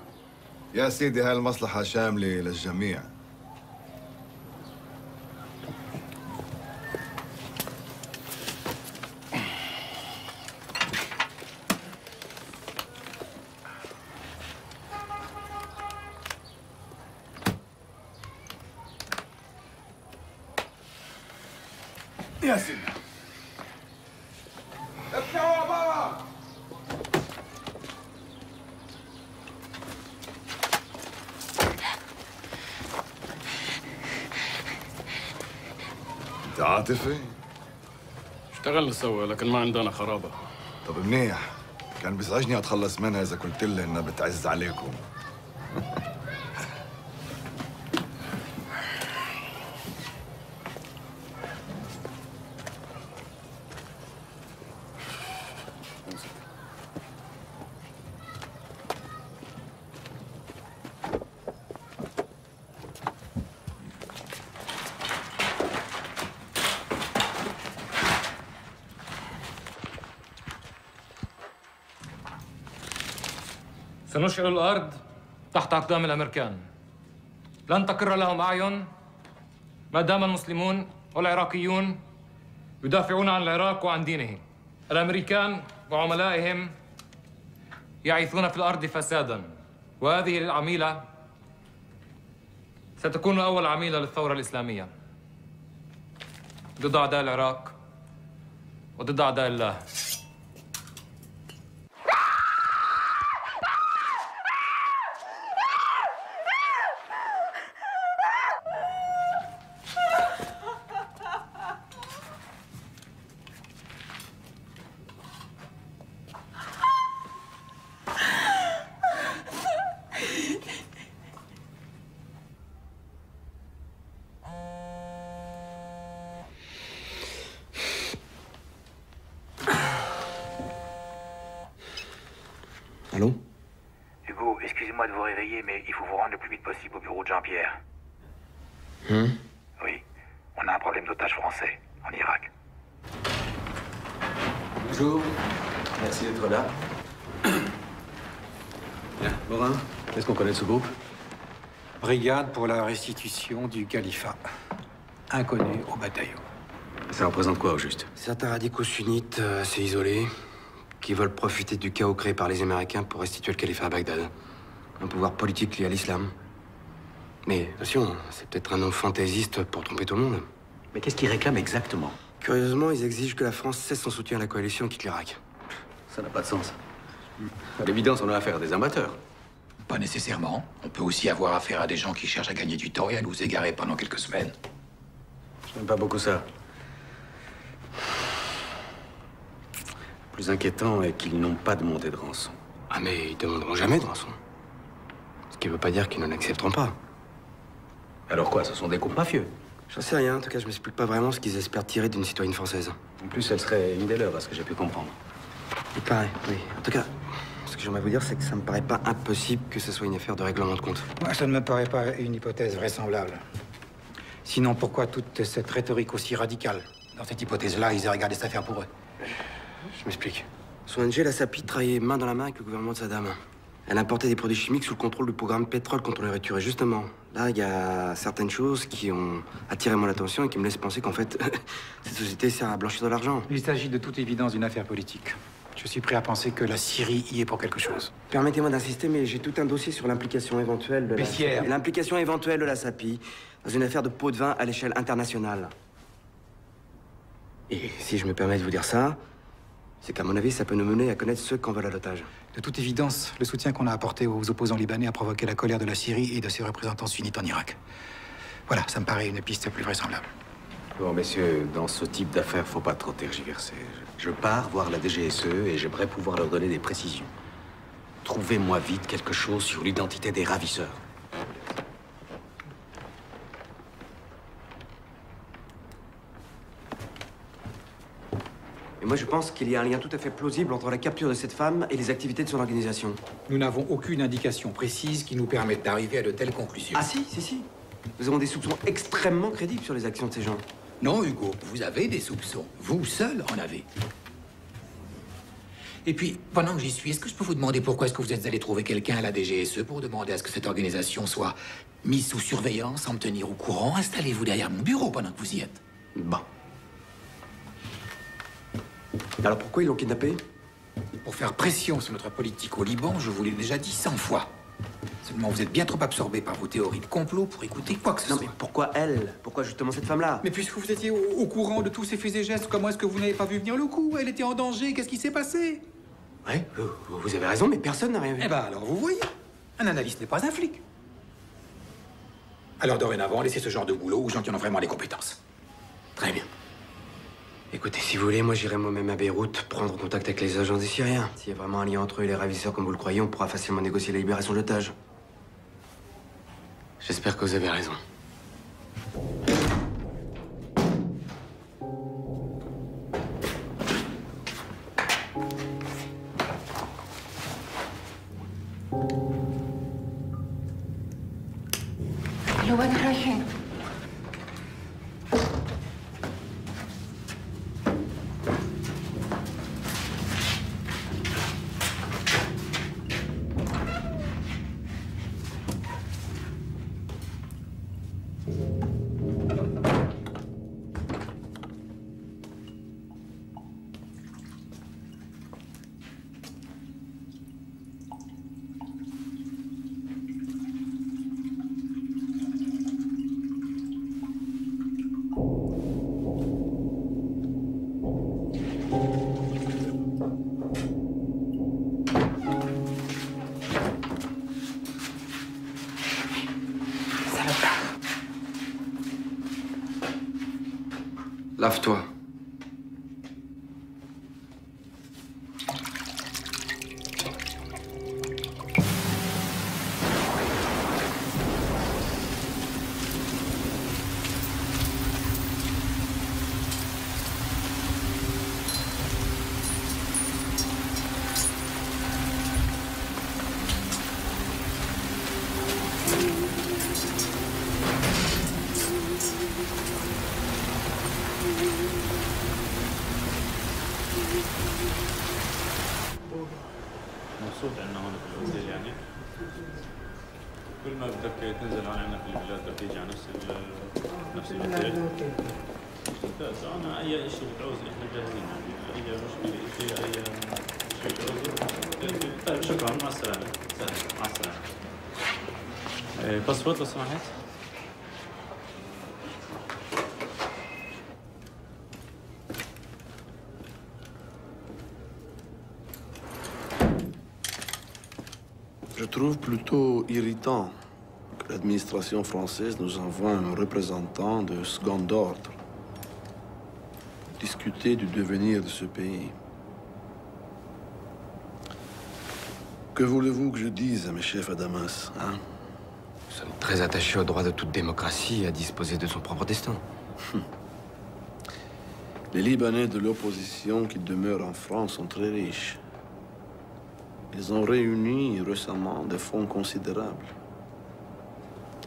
يا سيدي هاي المصلحة شاملة للجميع. يا سيدي اطلعوا برا. انت عاطفي؟ اشتغلنا سوا لكن ما عندنا خرابة. طب منيح، كان بيزعجني اتخلص منها اذا قلت لها انها بتعز عليكم. سنشعل الأرض تحت أقدام الأمريكان. لن تقر لهم أعين ما دام المسلمون والعراقيون يدافعون عن العراق وعن دينه. الأمريكان وعملائهم يعيثون في الأرض فسادا، وهذه العميلة ستكون أول عميلة للثورة الإسلامية ضد أعداء العراق وضد أعداء الله. Allô? Hugo, excusez-moi de vous réveiller, mais il faut vous rendre le plus vite possible au bureau de Jean-Pierre. Oui, on a un problème d'otages français en Irak. Bonjour, merci d'être là. Bien, Morin, qu'est-ce qu'on connaît de ce groupe? Brigade pour la restitution du califat. Inconnu au bataillon. Ça représente quoi au juste? Certains radicaux sunnites assez isolés qui veulent profiter du chaos créé par les Américains pour restituer le califat à Bagdad. Un pouvoir politique lié à l'islam. Mais attention, c'est peut-être un nom fantaisiste pour tromper tout le monde. Mais qu'est-ce qu'ils réclament exactement? Curieusement, ils exigent que la France cesse son soutien à la coalition et quitte l'Irak. Ça n'a pas de sens. À l'évidence, on a affaire à des amateurs. Pas nécessairement. On peut aussi avoir affaire à des gens qui cherchent à gagner du temps et à nous égarer pendant quelques semaines. Je n'aime pas beaucoup ça. Le plus inquiétant est qu'ils n'ont pas demandé de rançon. Ah, mais ils demanderont jamais de rançon. Ce qui veut pas dire qu'ils ne l'accepteront pas. Alors quoi, ce sont des groupes mafieux? J'en sais rien, en tout cas, je m'explique pas vraiment ce qu'ils espèrent tirer d'une citoyenne française. En plus, elle serait une des leurs, à ce que j'ai pu comprendre. Il paraît, oui. En tout cas, ce que j'aimerais vous dire, c'est que ça me paraît pas impossible que ce soit une affaire de règlement de compte. Moi, ça ne me paraît pas une hypothèse vraisemblable. Sinon, pourquoi toute cette rhétorique aussi radicale? Dans cette hypothèse-là, ils aient regardé cette affaire pour eux. Je m'explique. Son ONG, la SAPI, travaillait main dans la main avec le gouvernement de Saddam. Elle importait des produits chimiques sous le contrôle du programme Pétrole contre la rupture. Et justement, là, il y a certaines choses qui ont attiré mon attention et qui me laissent penser qu'en fait, cette société sert à blanchir de l'argent. Il s'agit de toute évidence d'une affaire politique. Je suis prêt à penser que la Syrie y est pour quelque chose. Permettez-moi d'insister, mais j'ai tout un dossier sur l'implication éventuelle de Bessières. l'implication éventuelle de la SAPI dans une affaire de pot de vin à l'échelle internationale. Et si je me permets de vous dire ça, c'est qu'à mon avis, ça peut nous mener à connaître ceux qu'en veulent à l'otage. De toute évidence, le soutien qu'on a apporté aux opposants libanais a provoqué la colère de la Syrie et de ses représentants sunnites en Irak. Voilà, ça me paraît une piste plus vraisemblable. Bon, messieurs, dans ce type d'affaires, faut pas trop tergiverser. Je pars voir la DGSE et j'aimerais pouvoir leur donner des précisions. Trouvez-moi vite quelque chose sur l'identité des ravisseurs. Et moi, je pense qu'il y a un lien tout à fait plausible entre la capture de cette femme et les activités de son organisation. Nous n'avons aucune indication précise qui nous permette d'arriver à de telles conclusions. Ah si. Nous avons des soupçons extrêmement crédibles sur les actions de ces gens. Non, Hugo, vous avez des soupçons. Vous seul en avez. Et puis, pendant que j'y suis, est-ce que je peux vous demander pourquoi est-ce que vous êtes allé trouver quelqu'un à la DGSE pour demander à ce que cette organisation soit mise sous surveillance, sans me tenir au courant? Installez-vous derrière mon bureau pendant que vous y êtes. Bon. Alors pourquoi ils l'ont kidnappé? Pour faire pression sur notre politique au Liban, je vous l'ai déjà dit 100 fois. Seulement, vous êtes bien trop absorbé par vos théories de complot pour écouter quoi que ce soit. Non, mais pourquoi elle? Pourquoi justement cette femme-là? Mais puisque vous étiez au courant de tous ces faits et gestes, comment est-ce que vous n'avez pas vu venir le coup? Elle était en danger, qu'est-ce qui s'est passé? Ouais, vous avez raison, mais personne n'a rien vu. Eh ben alors, vous voyez, un analyste n'est pas un flic. Alors dorénavant, laissez ce genre de boulot aux gens qui en ont vraiment les compétences. Très bien. Écoutez, si vous voulez, moi j'irai moi-même à Beyrouth prendre contact avec les agents des Syriens. S'il y a vraiment un lien entre eux et les ravisseurs comme vous le croyez, on pourra facilement négocier la libération de l'otage. J'espère que vous avez raison. لوين رايحين؟ Lave-toi. مبسوط عندنا هون في الاوتيل يعني كل ما بدك تنزل هون عندنا في البلاد بدك تيجي على نفس الاوتيل ممتاز. انا اي شيء بتعوز احنا جاهزين يعني اي مشكله شيء اي شيء بتعوزه. طيب شكرا مع السلامه. مع السلامه. باسبور لو سمحت. Je trouve plutôt irritant que l'administration française nous envoie un représentant de second ordre pour discuter du devenir de ce pays. Que voulez-vous que je dise à mes chefs à Damas, hein? Nous sommes très attachés au droit de toute démocratie à disposer de son propre destin. Les Libanais de l'opposition qui demeurent en France sont très riches. Ils ont réuni récemment des fonds considérables.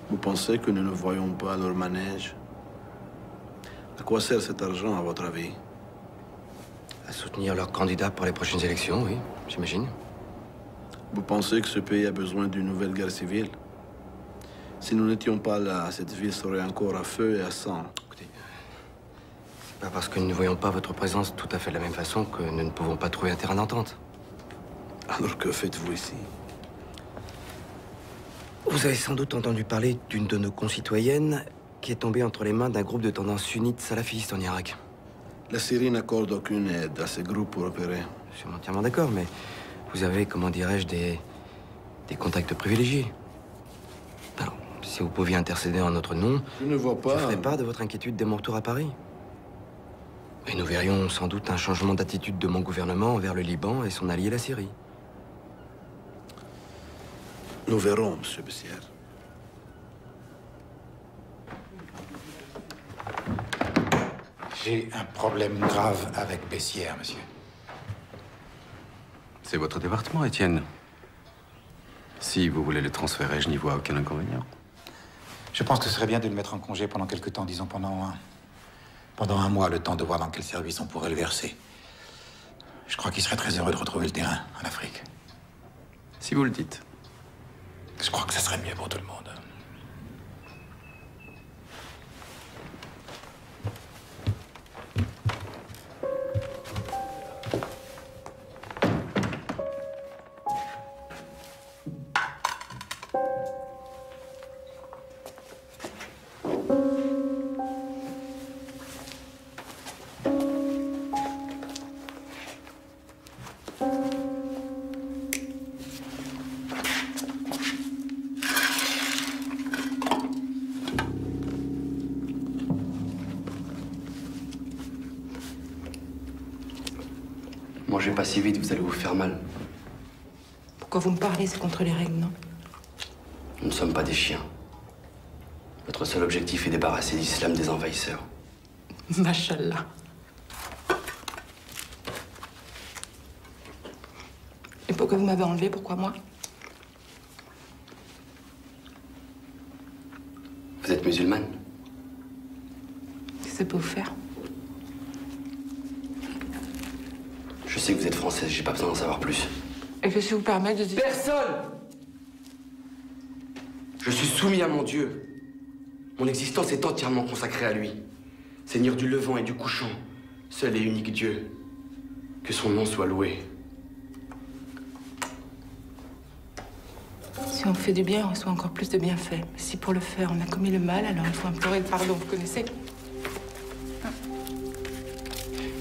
Vous pensez que nous ne voyons pas leur manège? À quoi sert cet argent, à votre avis? À soutenir leurs candidats pour les prochaines élections, oui, j'imagine. Vous pensez que ce pays a besoin d'une nouvelle guerre civile? Si nous n'étions pas là, cette ville serait encore à feu et à sang. Écoutez, c'est pas parce que nous ne voyons pas votre présence tout à fait de la même façon que nous ne pouvons pas trouver un terrain d'entente. Alors que faites-vous ici? Vous avez sans doute entendu parler d'une de nos concitoyennes qui est tombée entre les mains d'un groupe de tendance sunnite salafiste en Irak. La Syrie n'accorde aucune aide à ces groupes pour opérer. Je suis entièrement d'accord, mais vous avez, comment dirais-je, des contacts privilégiés. Alors, si vous pouviez intercéder en notre nom, je ne vois pas. Je ferai part de votre inquiétude dès mon retour à Paris. Et nous verrions sans doute un changement d'attitude de mon gouvernement envers le Liban et son allié la Syrie. Nous verrons, Monsieur Bessières. J'ai un problème grave avec Bessières, monsieur. C'est votre département, Étienne. Si vous voulez le transférer, je n'y vois aucun inconvénient. Je pense que ce serait bien de le mettre en congé pendant quelque temps, disons pendant un mois, le temps de voir dans quel service on pourrait le verser. Je crois qu'il serait très heureux de retrouver le terrain en Afrique. Si vous le dites. Je crois que ça serait mieux pour tout le monde. Mangez pas si vite, vous allez vous faire mal. Pourquoi vous me parlez? C'est contre les règles, non? Nous ne sommes pas des chiens. Notre seul objectif est débarrasser l'islam des envahisseurs. Machallah. Et pourquoi vous m'avez enlevé? Pourquoi moi? Vous êtes musulmane? Qu'est-ce que ça peut vous faire? Je sais que vous êtes française, j'ai pas besoin d'en savoir plus. Et que je vous permets de dire... Personne! Je suis soumis à mon Dieu. Mon existence est entièrement consacrée à lui. Seigneur du levant et du couchant, seul et unique Dieu. Que son nom soit loué. Si on fait du bien, on reçoit encore plus de bienfaits. Mais si pour le faire, on a commis le mal, alors il faut implorer le pardon, vous connaissez?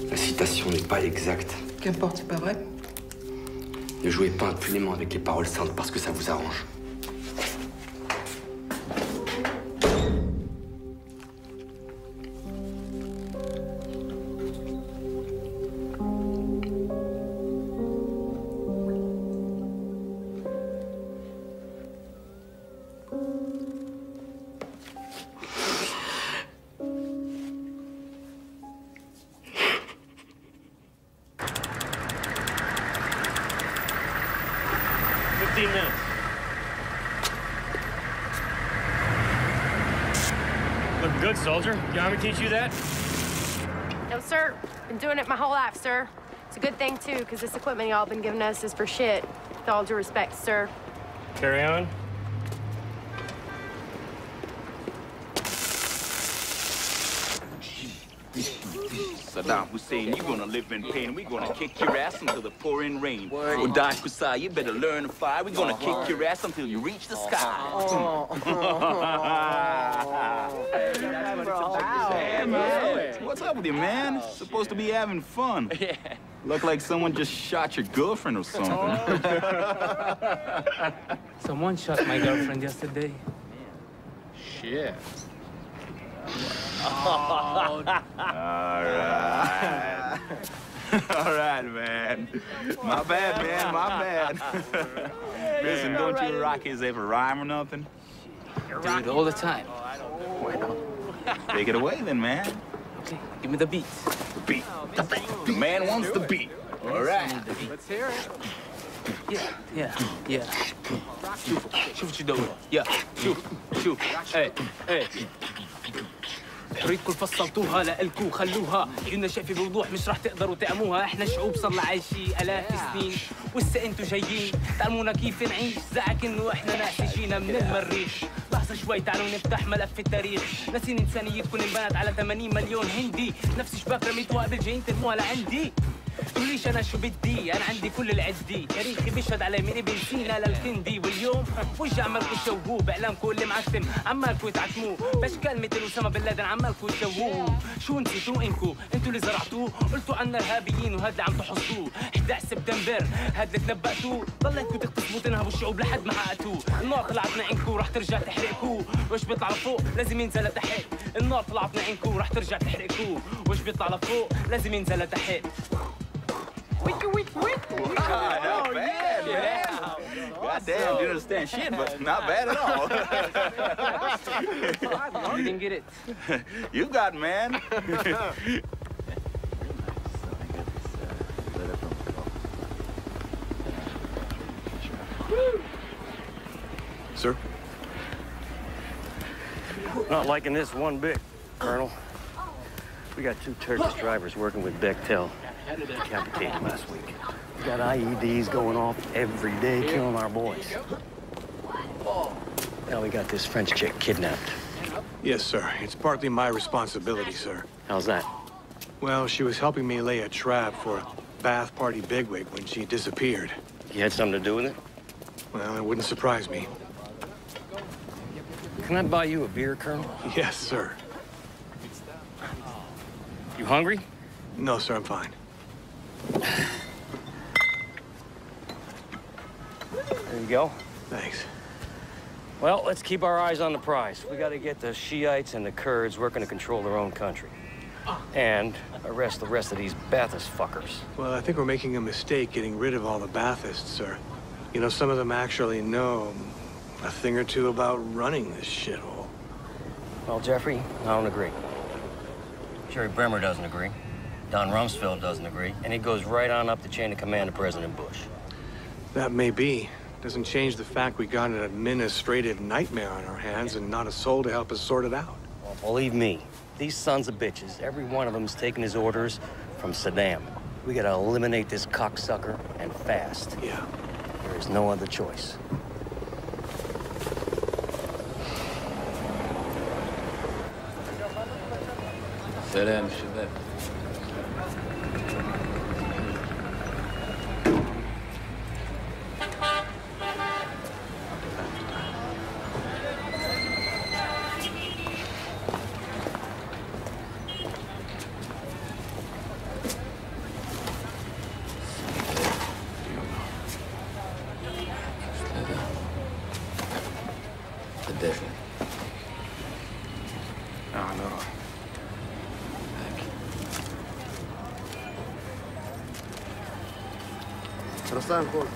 La citation n'est pas exacte. Qu'importe, c'est pas vrai? Ne jouez pas impunément avec les paroles saintes parce que ça vous arrange. Looking good, soldier. The Army teach you that? No, sir. Been doing it my whole life, sir. It's a good thing, too, because this equipment y'all been giving us is for shit. With all due respect, sir. Carry on. Saddam Hussein, you're gonna live in pain. We're gonna kick your ass until the pouring rain. Uday Kusai, you better learn to fly. We're gonna kick your ass until you reach the sky. Hey, man. What's up with you, man? Supposed to be having fun. Yeah. Look like someone just shot your girlfriend or something. Someone shot my girlfriend yesterday. Shit. All right. All right, man. My bad, man. My bad. Listen, don't you Rockies ever rhyme or nothing? Do it all the time. Well, take it away then, man. Okay, give me the beat. The beat. The man wants the beat. All right. Let's hear it. Yeah. Shoot what you doing. Yeah, shoot. Hey. حريتكم فصلتوها لإلكم خلوها عيوننا شايفة بوضوح مش رح تقدروا تعموها. احنا شعوب صرنا عايشين آلاف السنين وهسه انتوا جايين تعلمونا كيف نعيش زعك انه احنا ناس جينا من المريخ. لحظة شوي تعالوا نفتح ملف التاريخ. ناسين انسانيتكم انبنت على 80 مليون هندي. نفس شباك رميتوها قبل جايين ترموها لعندي. تقوليش انا شو بدي انا عندي كل العدي. تاريخي بيشهد علي من ابن سينا للكندي. واليوم وجه عمالكم تشوهوه باعلامكم اللي معتم عمالكم تعتموه باشكال مثل اسامه بن لادن عمالكم تشوهوه. شو نسيتوا انكم انتوا اللي زرعتوه قلتوا عنا ارهابيين وهاد اللي عم تحصوه. 11 سبتمبر هاد اللي تنبأتوه ضليتكم تغتصبوا تنهبوا الشعوب لحد ما حققتوه. النار طلعت من عينكم رح ترجع تحرقكوه. وش بيطلع لفوق لازم ينزل لتحت. النار طلعت من عينكم رح ترجع تحرقكوه. وش بيطلع لفوق لازم ينزل لتحت. Not bad, man. Goddamn, didn't understand shit, but not bad at all. You didn't get it. You got it, man. Sir? Not liking this one bit, Colonel. We got 2 Turkish drivers working with Bechtel. Decapitated last week. We got IEDs going off every day, killing our boys. Now we got this French chick kidnapped. Yes, sir. It's partly my responsibility, sir. How's that? Well, she was helping me lay a trap for a Bath Party bigwig when she disappeared. You had something to do with it? Well, it wouldn't surprise me. Can I buy you a beer, Colonel? Yes, sir. You hungry? No, sir, I'm fine. There you go. Thanks. Well, let's keep our eyes on the prize. We got to get the Shiites and the Kurds working to control their own country. And arrest the rest of these Baathist fuckers. Well, I think we're making a mistake getting rid of all the Baathists, sir. You know, some of them actually know a thing or two about running this shithole. Well, Jeffrey, I don't agree. Jerry Bremer doesn't agree. Don Rumsfeld doesn't agree. And it goes right on up the chain of command to President Bush. That may be. Doesn't change the fact we got an administrative nightmare on our hands and not a soul to help us sort it out. Well, believe me, these sons of bitches, every one of them's taking his orders from Saddam. We gotta eliminate this cocksucker and fast. Yeah. There is no other choice. سلام الشباب. الدافع. نروح. رسام خذ.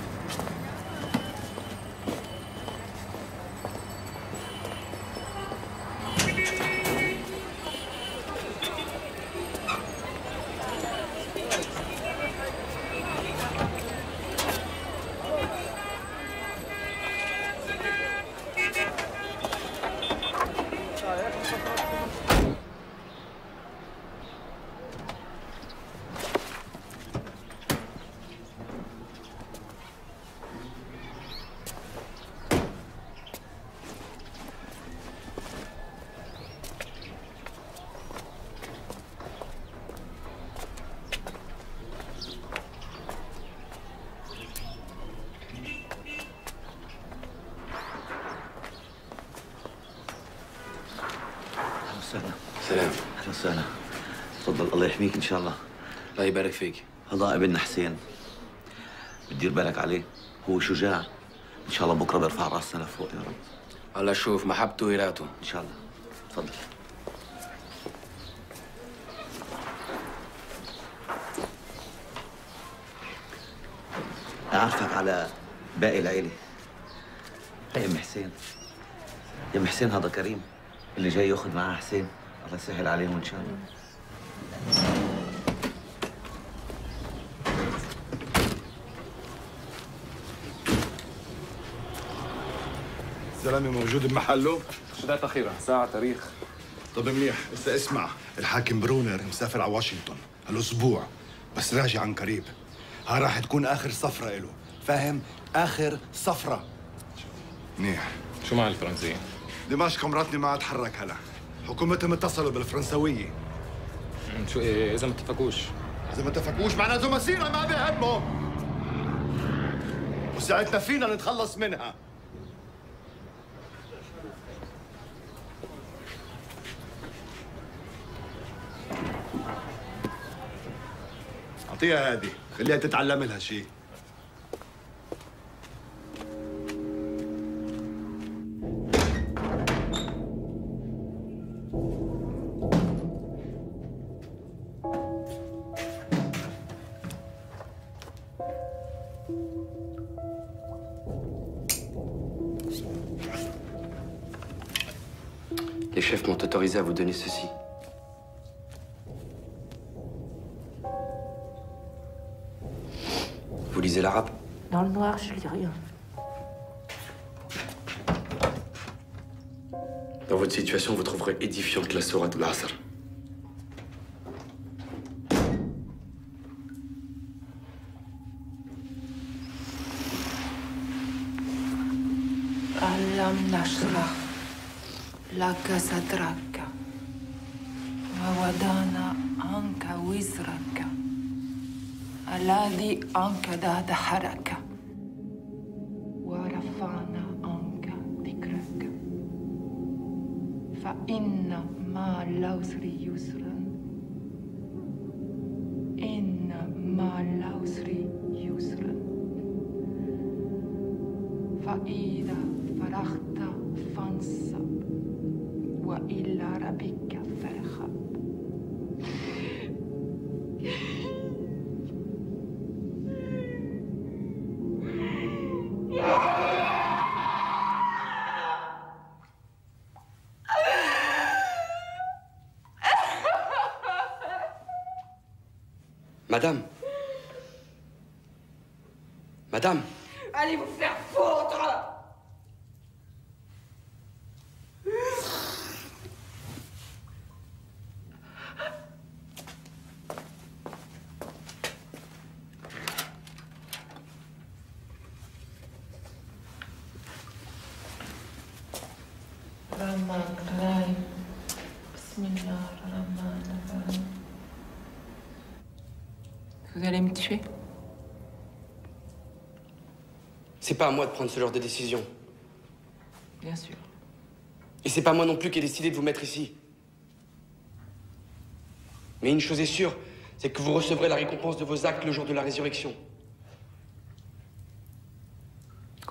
سلام. اهلا وسهلا. تفضل الله يحميك ان شاء الله. الله يبارك فيك. هذا ابننا حسين. بتدير بالك عليه، هو شجاع. ان شاء الله بكره بيرفع راسنا لفوق يا رب. الله شوف محبته ويراته. ان شاء الله. تفضل. أعرفك على باقي العيلة. هي أم حسين. يا أم حسين هذا كريم اللي جاي ياخذ معاه حسين. الله يسهل عليهم إن شاء الله. الزلمة موجود بمحله؟ شدات أخيرة، ساعة تاريخ. طب منيح، هسه اسمع، الحاكم برونر مسافر على واشنطن هالاسبوع، بس راجع عن قريب. ها راح تكون اخر صفرة له، فاهم؟ اخر صفرة. منيح. شو مع الفرنسيين؟ دمشق مراتني ما اتحرك هلا، حكومتهم اتصلوا بالفرنسوية. شو اذا ما اتفقوش؟ اذا ما اتفقوش معناته مسيرة ما بيهمهم. وساعتنا فينا نتخلص منها. اعطيها هذه، خليها تتعلم لها شيء. Les chefs m'ont autorisé à vous donner ceci. Vous lisez l'arabe? Dans le noir, je lis rien. Dans votre situation, vous trouverez édifiante la sourate al-Asr. Alam nashrah laka sadraka wa wadana anka wizraka alladhi ankada daharaka wa rafa'na anka dhikraka fa inna ma al-usri yusran inna ma al-usri yusran fa idha فرغت فانصب وإلى ربك فارغب. Madame. Madame. Allez vous faire foutre! Vous allez me tuer? C'est pas à moi de prendre ce genre de décision. Bien sûr. Et c'est pas moi non plus qui ai décidé de vous mettre ici. Mais une chose est sûre, c'est que vous recevrez la récompense de vos actes le jour de la résurrection.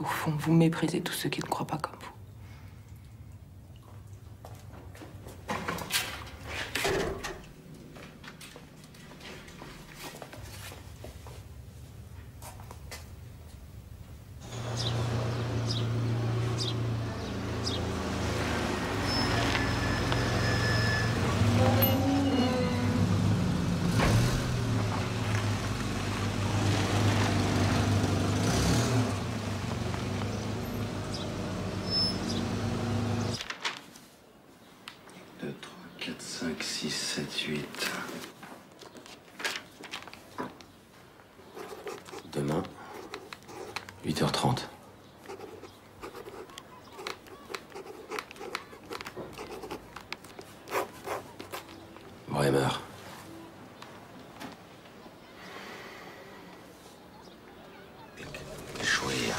Au fond, vous méprisez tous ceux qui ne croient pas comme vous. Demain, 8h30. Bremer. شوية.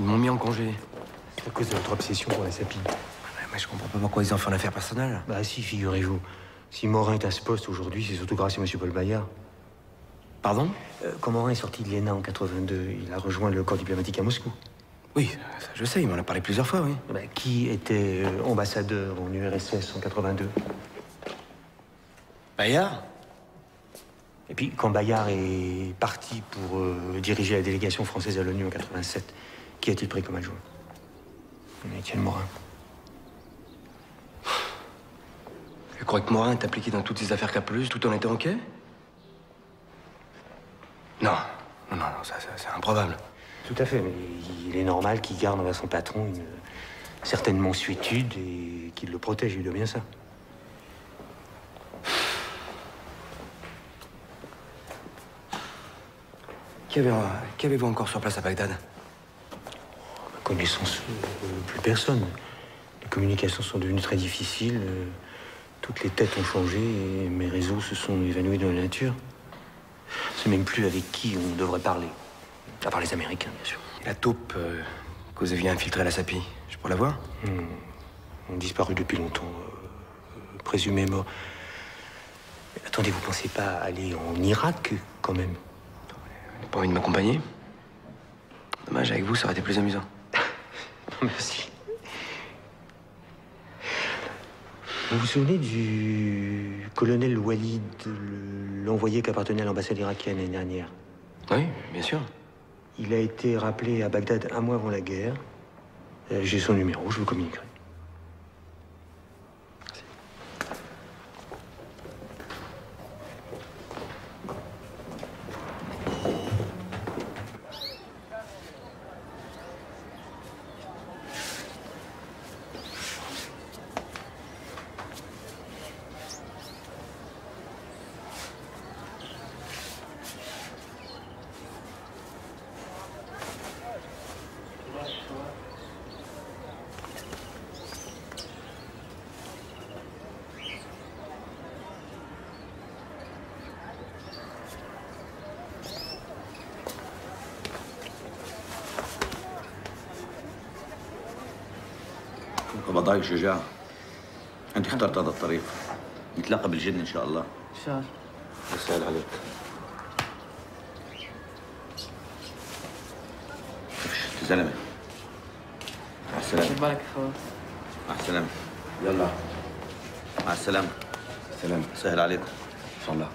Ils m'ont mis en congé. C'est à cause de votre obsession pour la sapine. Mais je comprends pas pourquoi ils en font une affaire personnelle. Bah si, figurez-vous. Si Morin est à ce poste aujourd'hui, c'est surtout grâce à M. Paul Bayard. Pardon? Quand Morin est sorti de l'ENA en 82, il a rejoint le corps diplomatique à Moscou. Oui, ça, je sais, il m'en a parlé plusieurs fois, oui. Bah, qui était ambassadeur en URSS en 82? Bayard? Et puis, quand Bayard est parti pour diriger la délégation française à l'ONU en 87, qui a-t-il pris comme adjoint? Étienne Morin. Je crois que Morin est impliqué dans toutes ces affaires capeleuses tout en étant OK? Non, ça c'est improbable. Tout à fait, mais il est normal qu'il garde envers son patron une certaine mansuétude et qu'il le protège, il doit bien ça. Qu'avez-vous encore sur place à Bagdad? À ma connaissance, plus personne. Les communications sont devenues très difficiles. Toutes les têtes ont changé et mes réseaux se sont évanouis dans la nature. C'est même plus avec qui on devrait parler. À part les Américains, bien sûr. Et la taupe que vous aviez infiltrée à la Sapie, je pourrais la voir? On a disparu depuis longtemps. Présumé mort. Mais attendez, vous pensez pas aller en Irak, quand même? Vous n'avez pas envie de m'accompagner? Dommage, avec vous, ça aurait été plus amusant. Merci. Vous vous souvenez du colonel Walid, l'envoyé qui appartenait à l'ambassade irakienne l'année dernière? Oui, bien sûr. Il a été rappelé à Bagdad un mois avant la guerre. J'ai son numéro, je vous communiquerai. بضايق شجاع انت اخترت هذا الطريق نتلاقى بالجنة ان شاء الله ان شاء الله يسهل عليك انت زلمه مع السلامه خد بالك اخوي مع السلامه يلا مع السلامه سلام سهل عليكم ان شاء الله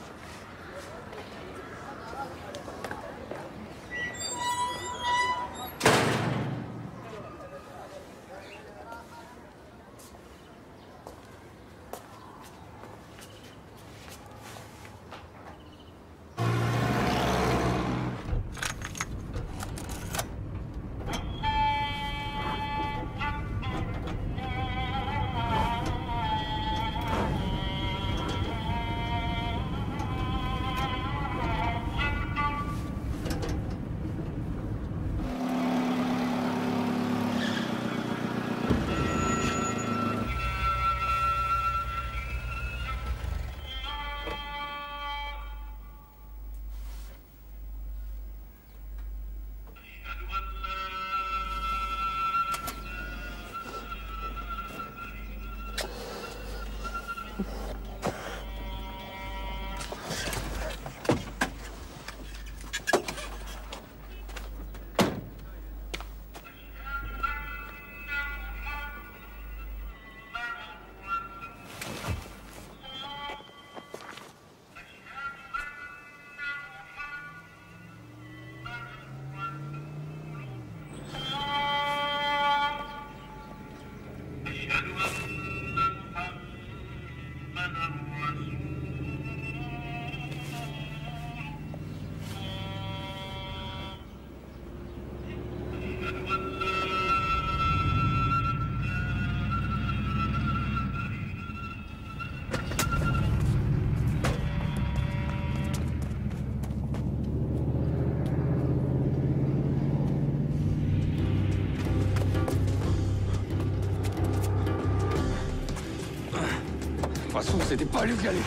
De toute façon, c'était pas lui qui allait.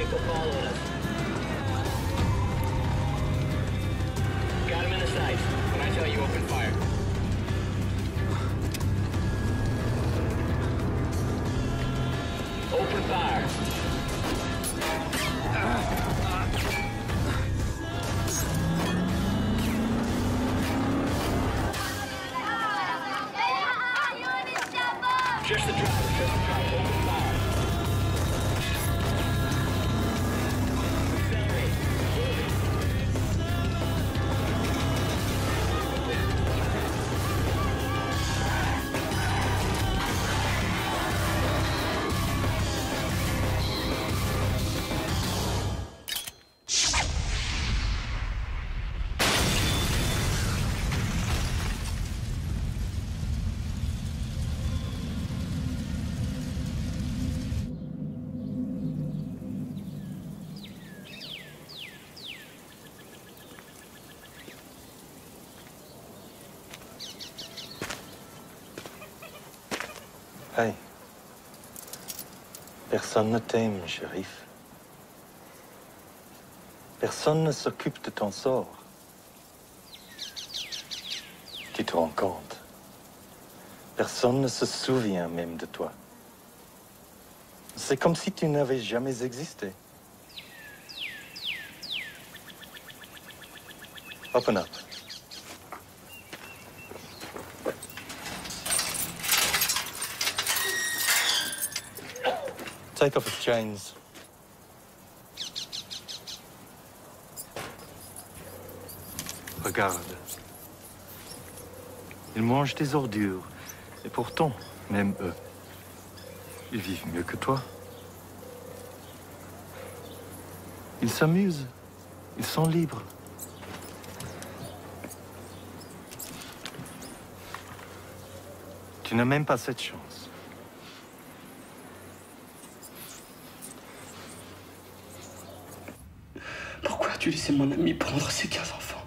vehicle following us. Got him in the sights. When I tell you, open fire. Open fire. Just the driver, open fire. Hey. Personne ne t'aime, shérif. Personne ne s'occupe de ton sort. Tu te rends compte? Personne ne se souvient même de toi. C'est comme si tu n'avais jamais existé. Open up. Take off his chains. Regarde. Ils mangent des ordures. Et pourtant, même eux, ils vivent mieux que toi. Ils s'amusent. Ils sont libres. Tu n'as même pas cette chance. Pourquoi as-tu laissé mon ami prendre ses 15 enfants?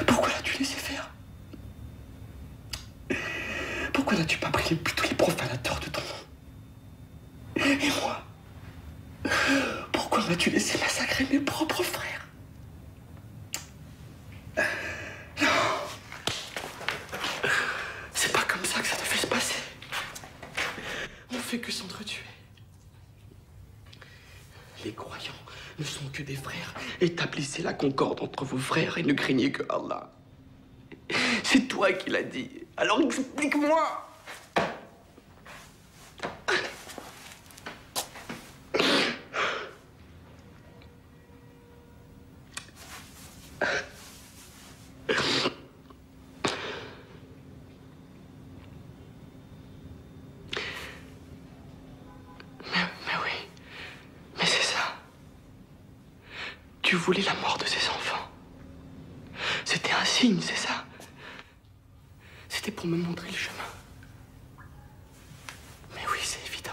Pourquoi l'as-tu laissé faire? Pourquoi n'as-tu pas pris tous les profanateurs de ton nom? Et moi? Pourquoi m'as-tu laissé massacrer mes propres frères? Non! C'est pas comme ça que ça devait se passer. On fait que s'entretuer. Les croyants ne sont que des frères. Établissez la concorde entre vos frères et ne craignez que Allah. C'est toi qui l'as dit. Alors explique-moi. Tu voulais la mort de ses enfants. C'était un signe, c'est ça? C'était pour me montrer le chemin. Mais oui, c'est évident.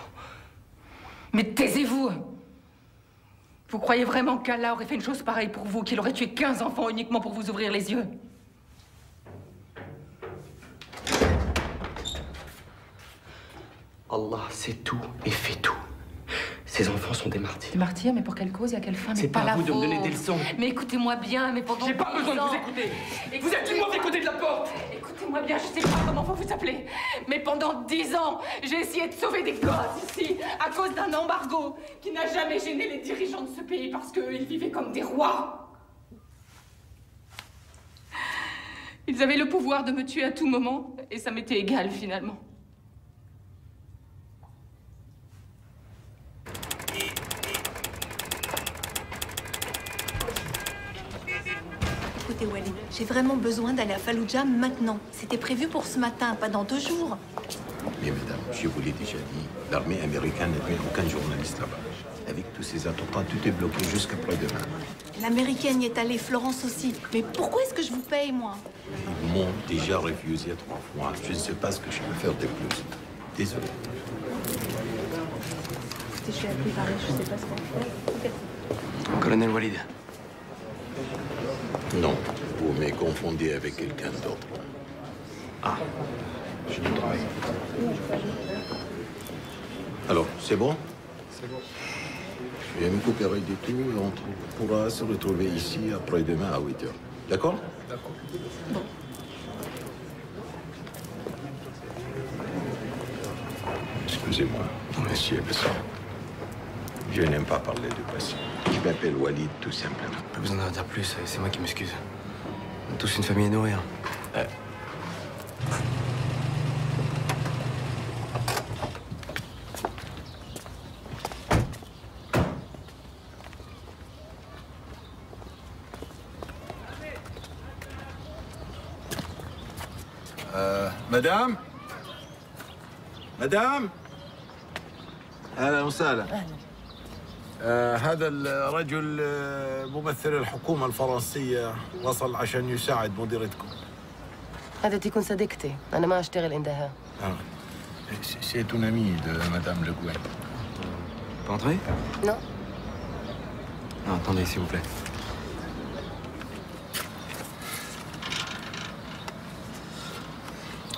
Mais taisez-vous! Vous croyez vraiment qu'Allah aurait fait une chose pareille pour vous, qu'il aurait tué 15 enfants uniquement pour vous ouvrir les yeux? Allah sait tout et fait tout. Ces enfants sont des martyrs. Des martyrs, mais pour quelle cause et à quelle fin? C'est pas à vous de me donner des leçons. Mais écoutez-moi bien, mais pendant J'ai pas besoin de vous écouter. Vous êtes du mauvais côté de la porte. Écoutez-moi bien, je sais pas comment vous vous appelez, mais pendant 10 ans, j'ai essayé de sauver des gosses ici, à cause d'un embargo qui n'a jamais gêné les dirigeants de ce pays parce qu'ils vivaient comme des rois. Ils avaient le pouvoir de me tuer à tout moment, et ça m'était égal finalement. Écoutez, Walid, j'ai vraiment besoin d'aller à Fallujah maintenant. C'était prévu pour ce matin, pas dans 2 jours. Mais madame, je vous l'ai déjà dit, l'armée américaine n'admet aucun journaliste là-bas. Avec tous ces attentats, tout est bloqué jusqu'après-demain. L'américaine y est allée, Florence aussi. Mais pourquoi est-ce que je vous paye, moi? Ils m'ont déjà refusé 3 fois. Je ne sais pas ce que je peux faire de plus. Désolé. Je suis appelée par je sais pas ce qu'on fait. Colonel Walid. Non, vous me confondez avec quelqu'un d'autre. Ah, je me trompe. Alors, c'est bon? C'est bon. Je vais me coopérer du tout et on pourra se retrouver ici après-demain à 8 h. D'accord? D'accord. Bon. Excusez-moi, monsieur Besson. Je n'aime pas parler du passé. Je m'appelle Walid, tout simplement. Pas besoin d'en dire plus, c'est moi qui m'excuse. On est tous une famille à nourrir. مدام مدام اهلا وسهلا هذا الرجل ممثل الحكومة الفرنسية وصل عشان يساعد مديرتكم. هذا تكون صديقتي، أنا ما أشتغل عندها. C'est une amie de Madame Le Gouin. Pas entrer? Non. Non, attendez, s'il vous plaît.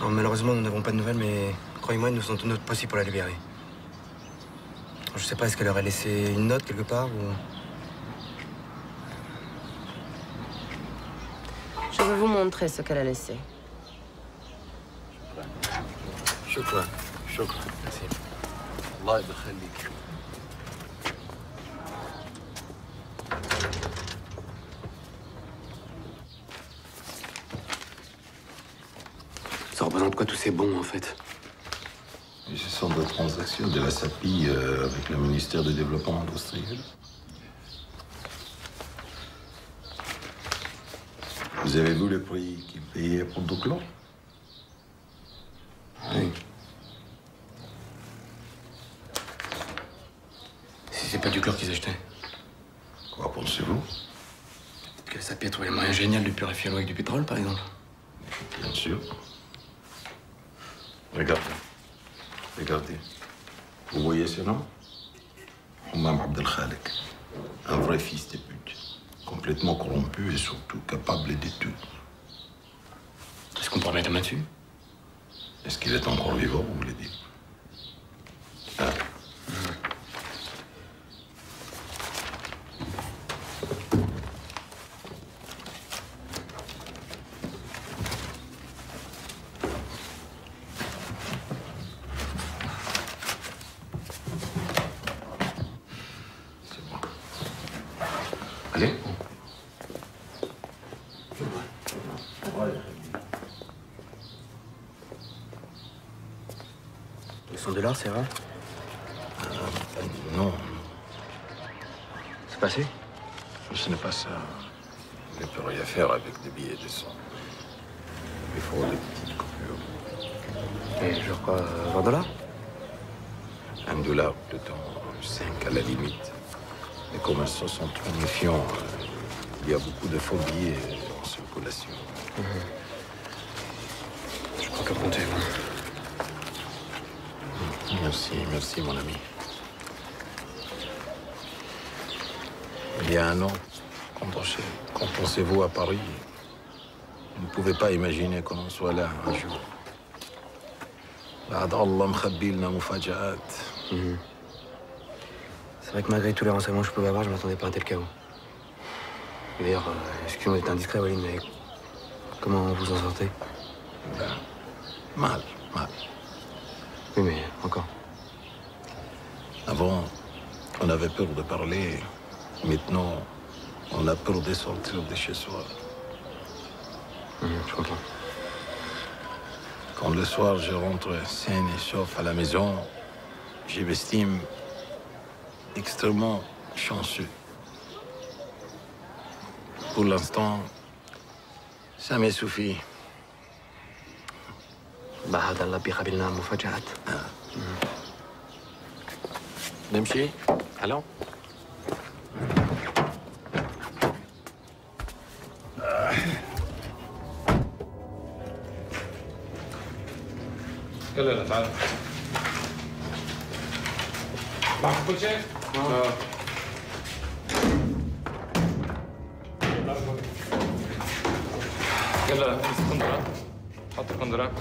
Non, malheureusement, nous n'avons pas de nouvelles, mais croyez-moi, nous faisons tout notre possible pour la libérer. Je sais pas, est-ce qu'elle aurait laissé une note quelque part ou... Je vais vous montrer ce qu'elle a laissé. شكرا شكرا. Merci. الله يخليك. Ça représente quoi tous ces bons, en fait? Ce sont des transactions de la SAPI avec le ministère du Développement industriel. Vous avez vu le prix qu'ils payaient pour Duclos? Oui. Si c'est pas du chlore qu'ils achetaient. Quoi pensez-vous? Peut-être que la SAPI a trouvé le moyen génial de purifier l'eau avec du pétrole, par exemple. Bien sûr. Regardez. Regardez. Vous voyez ce nom? Oumam Abdel Khalek. Un vrai fils de pute. Complètement corrompu et surtout capable de tout. Est-ce qu'on pourrait mettre la main dessus? Est-ce qu'il est encore vivant, vous voulez dire? Ah. Allez. $100, c'est vrai? Non. C'est passé? Ce n'est pas ça. Je ne peux rien faire avec des billets de 100. Il faut des petites coupures. Et genre quoi, $20? $1, plutôt 5 à la limite. Les commerçants sont trop méfiants. Il y a beaucoup de faux billets en circulation. Je crois qu'à compter, moi. Merci, merci, mon ami. Il y a un an, quand pensez-vous à Paris, vous ne pouvez pas imaginer qu'on en soit là un jour. بعد الله مخبي لنا مفاجآت. C'est vrai que malgré tous les renseignements que je pouvais avoir, je ne m'attendais pas à un tel chaos. Et d'ailleurs, excusez-moi d'être indiscret, Walid, mais comment vous en sortez? Mal. Oui, mais encore. Avant, on avait peur de parler. Maintenant, on a peur de sortir de chez soi. Je comprends. Quand le soir, je rentre sain et sauf à la maison, je m'estime extrêmement chanceux. Pour l'instant, ça me suffit. بعد الله بيقابلنا مفاجآت. نمشي؟ Allons. يلا تعال. معك كل شيء؟ يلا امسك القندرة. حط القندرة.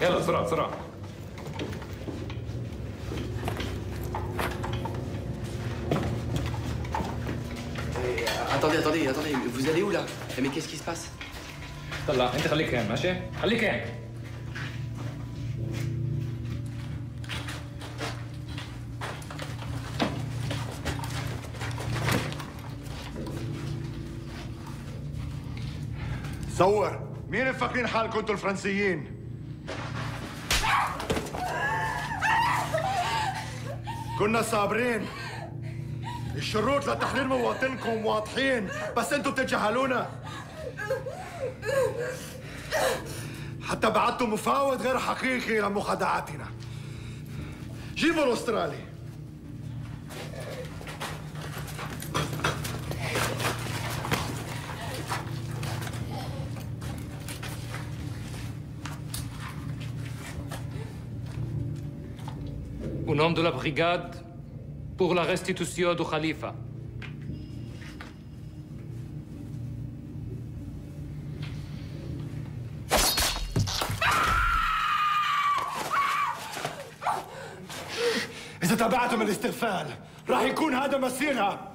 يلا بسرعة بسرعة. Attendez, vous allez où là? Mais qu'est-ce qui se passe? طلع انت خليك هين ماشي؟ خليك هين. صور مين مفكرين حالكم انتوا الفرنسيين؟ كنا صابرين. الشروط لتحرير مواطنكم واضحين، بس انتوا بتتجاهلونا. حتى بعتوا مفاوض غير حقيقي لمخادعاتنا. جيبوا الاسترالي. Au nom de la brigade, pour la restitution du Khalifa. إذا تبعتم الاستغفال راح يكون هذا مسيرها.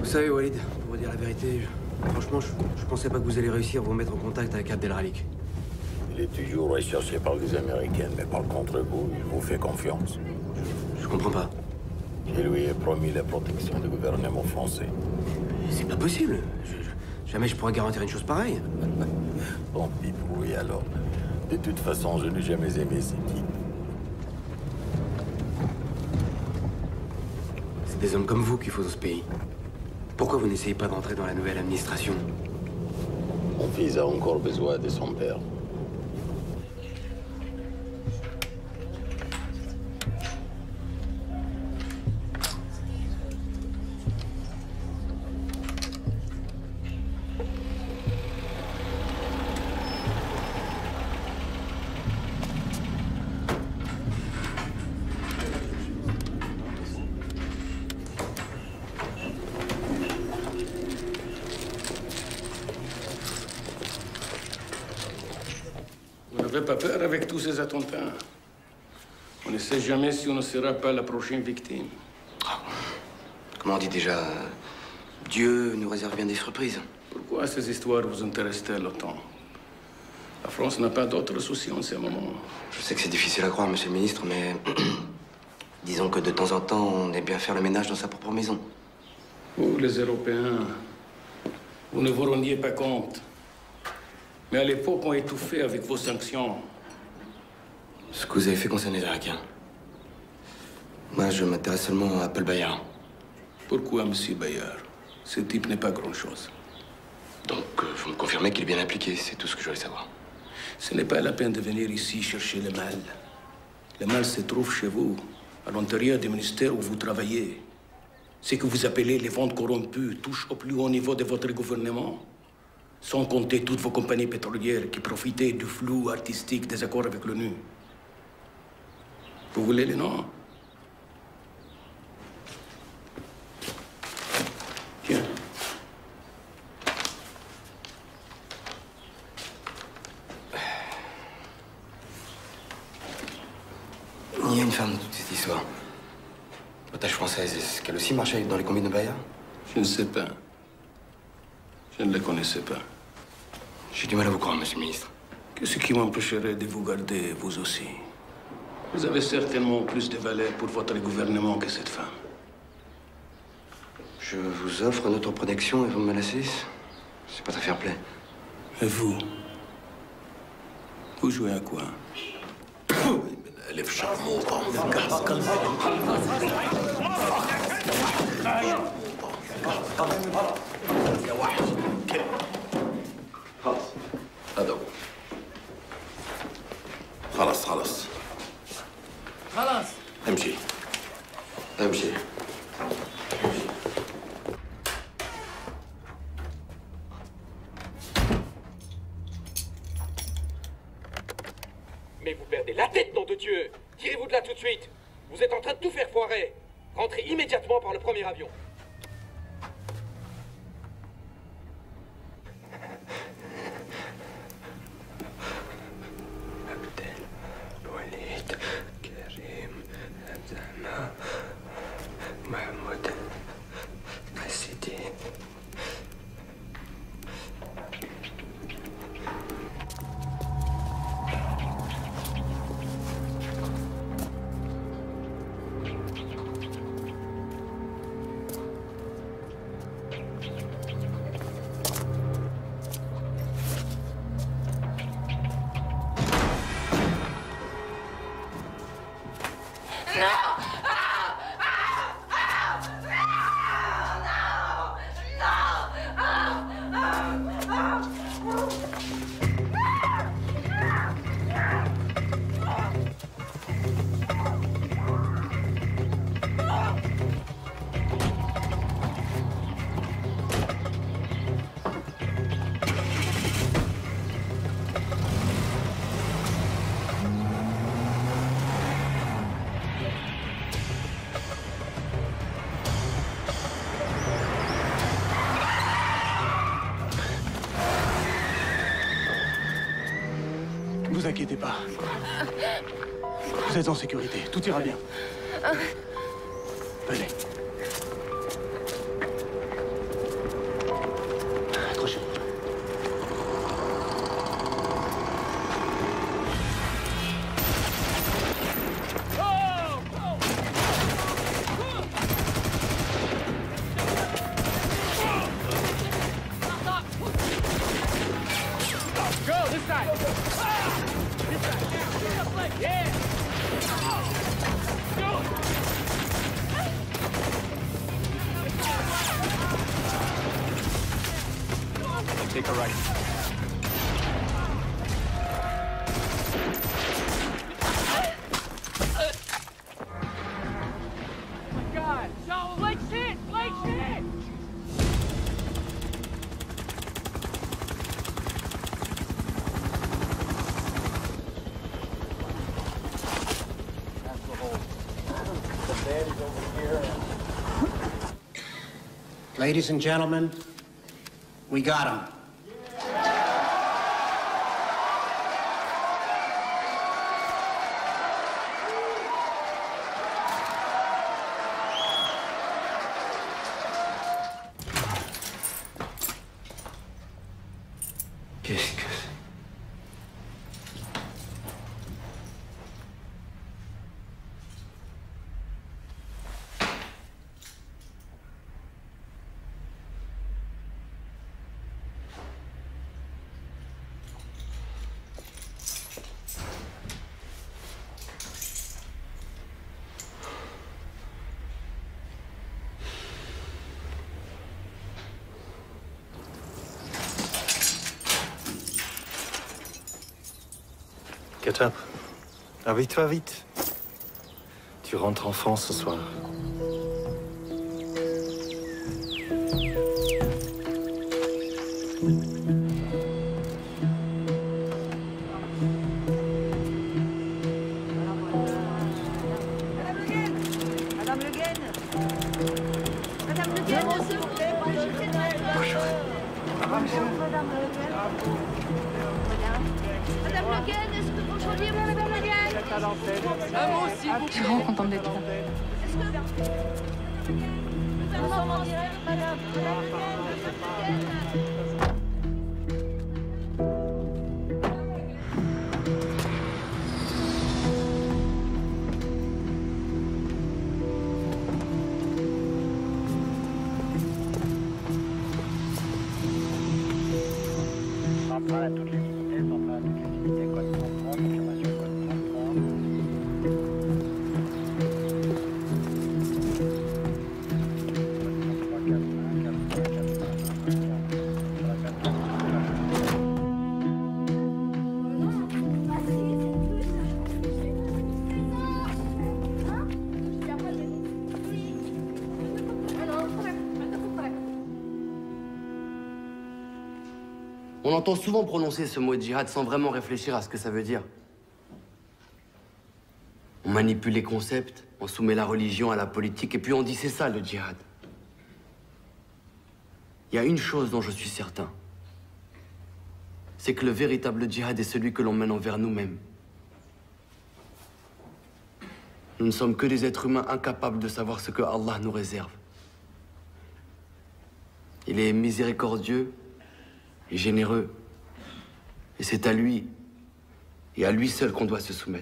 Vous savez, Walid, pour vous dire la vérité, franchement, je pensais pas que vous allez réussir à vous mettre en contact avec Abdel Ralik. Il est toujours recherché par les Américains, mais par contre vous, il vous fait confiance. Je comprends pas. Il lui a promis la protection du gouvernement français. C'est pas possible. Jamais je pourrais garantir une chose pareille. Tant pis pour lui alors. De toute façon, je n'ai jamais aimé ces types. C'est des hommes comme vous qu'il faut dans ce pays. Pourquoi vous n'essayez pas d'entrer dans la nouvelle administration? Mon fils a encore besoin de son père. Vous n'avez pas peur avec tous ces attentats? On ne sait jamais si on ne sera pas la prochaine victime. Comment on dit déjà? Dieu nous réserve bien des surprises. Pourquoi ces histoires vous intéressent-elles autant? La France n'a pas d'autres soucis en ce moment. Je sais que c'est difficile à croire, monsieur le ministre, mais disons que de temps en temps, on aime bien faire le ménage dans sa propre maison. Vous, les Européens, vous ne vous rendiez pas compte. Mais à l'époque, on étouffait avec vos sanctions. Ce que vous avez fait concerne les Irakiens. Moi, je m'intéresse seulement à Paul Bayard. Pourquoi, monsieur Bayard? Ce type n'est pas grand-chose. Donc, vous me confirmez qu'il est bien impliqué, c'est tout ce que je voulais savoir. Ce n'est pas la peine de venir ici chercher le mal. Le mal se trouve chez vous, à l'intérieur du ministère où vous travaillez. Ce que vous appelez les ventes corrompues touche au plus haut niveau de votre gouvernement. Sans compter toutes vos compagnies pétrolières qui profitaient du flou artistique des accords avec l'ONU. Vous voulez les noms? Tiens. Il y a une femme dans toute cette histoire. Otage française, est-ce qu'elle aussi marchait dans les combines de Bayard? Je ne sais pas. Je ne la connaissais pas. J'ai du mal à vous croire, monsieur le ministre. Qu'est-ce qui m'empêcherait de vous garder, vous aussi? Vous avez certainement plus de valeur pour votre gouvernement que cette femme. Je Je vous offre notre protection et vous me menacez? C'est pas très fair-play. Et vous? Vous jouez à quoi? ألف شرموطة. يا وحش خلاص هذا هو خلاص خلاص خلاص امشي امشي Mais vous perdez la tête, nom de Dieu! Tirez-vous de là tout de suite! Vous êtes en train de tout faire foirer! Rentrez immédiatement par le premier avion! Ne vous inquiétez pas. Vous êtes en sécurité. Tout ira bien. Venez. Accrochez-vous. Go, this side! This side! Yeah! Go! Take a right. God! No, Blake shit! Blake shit! Ladies and gentlemen, we got him. Qu'est-ce que c'est? Ketchup, habille-toi vite. Tu rentres en France ce soir. Madame Le Guen. Madame Le Guen, s'il vous plaît, bonjour. Madame Le Guen. Madame Le Guen, est-ce que vous joueriez mon Madame Le Guen? Un mot, s'il vous plaît. Je suis vraiment contente d'être là. Est-ce que... Nous sommes en direct, madame. Madame Le Guen. à toutes les unités, centrale à toutes les unités, code 33, confirmation code 'On entend souvent prononcer ce mot djihad sans vraiment réfléchir à ce que ça veut dire. On manipule les concepts, on soumet la religion à la politique, et puis on dit c'est ça le djihad. Il y a une chose dont je suis certain. C'est que le véritable djihad est celui que l'on mène envers nous-mêmes. Nous ne sommes que des êtres humains incapables de savoir ce que Allah nous réserve. Il est miséricordieux et généreux. Et c'est à lui, et à lui seul qu'on doit se soumettre.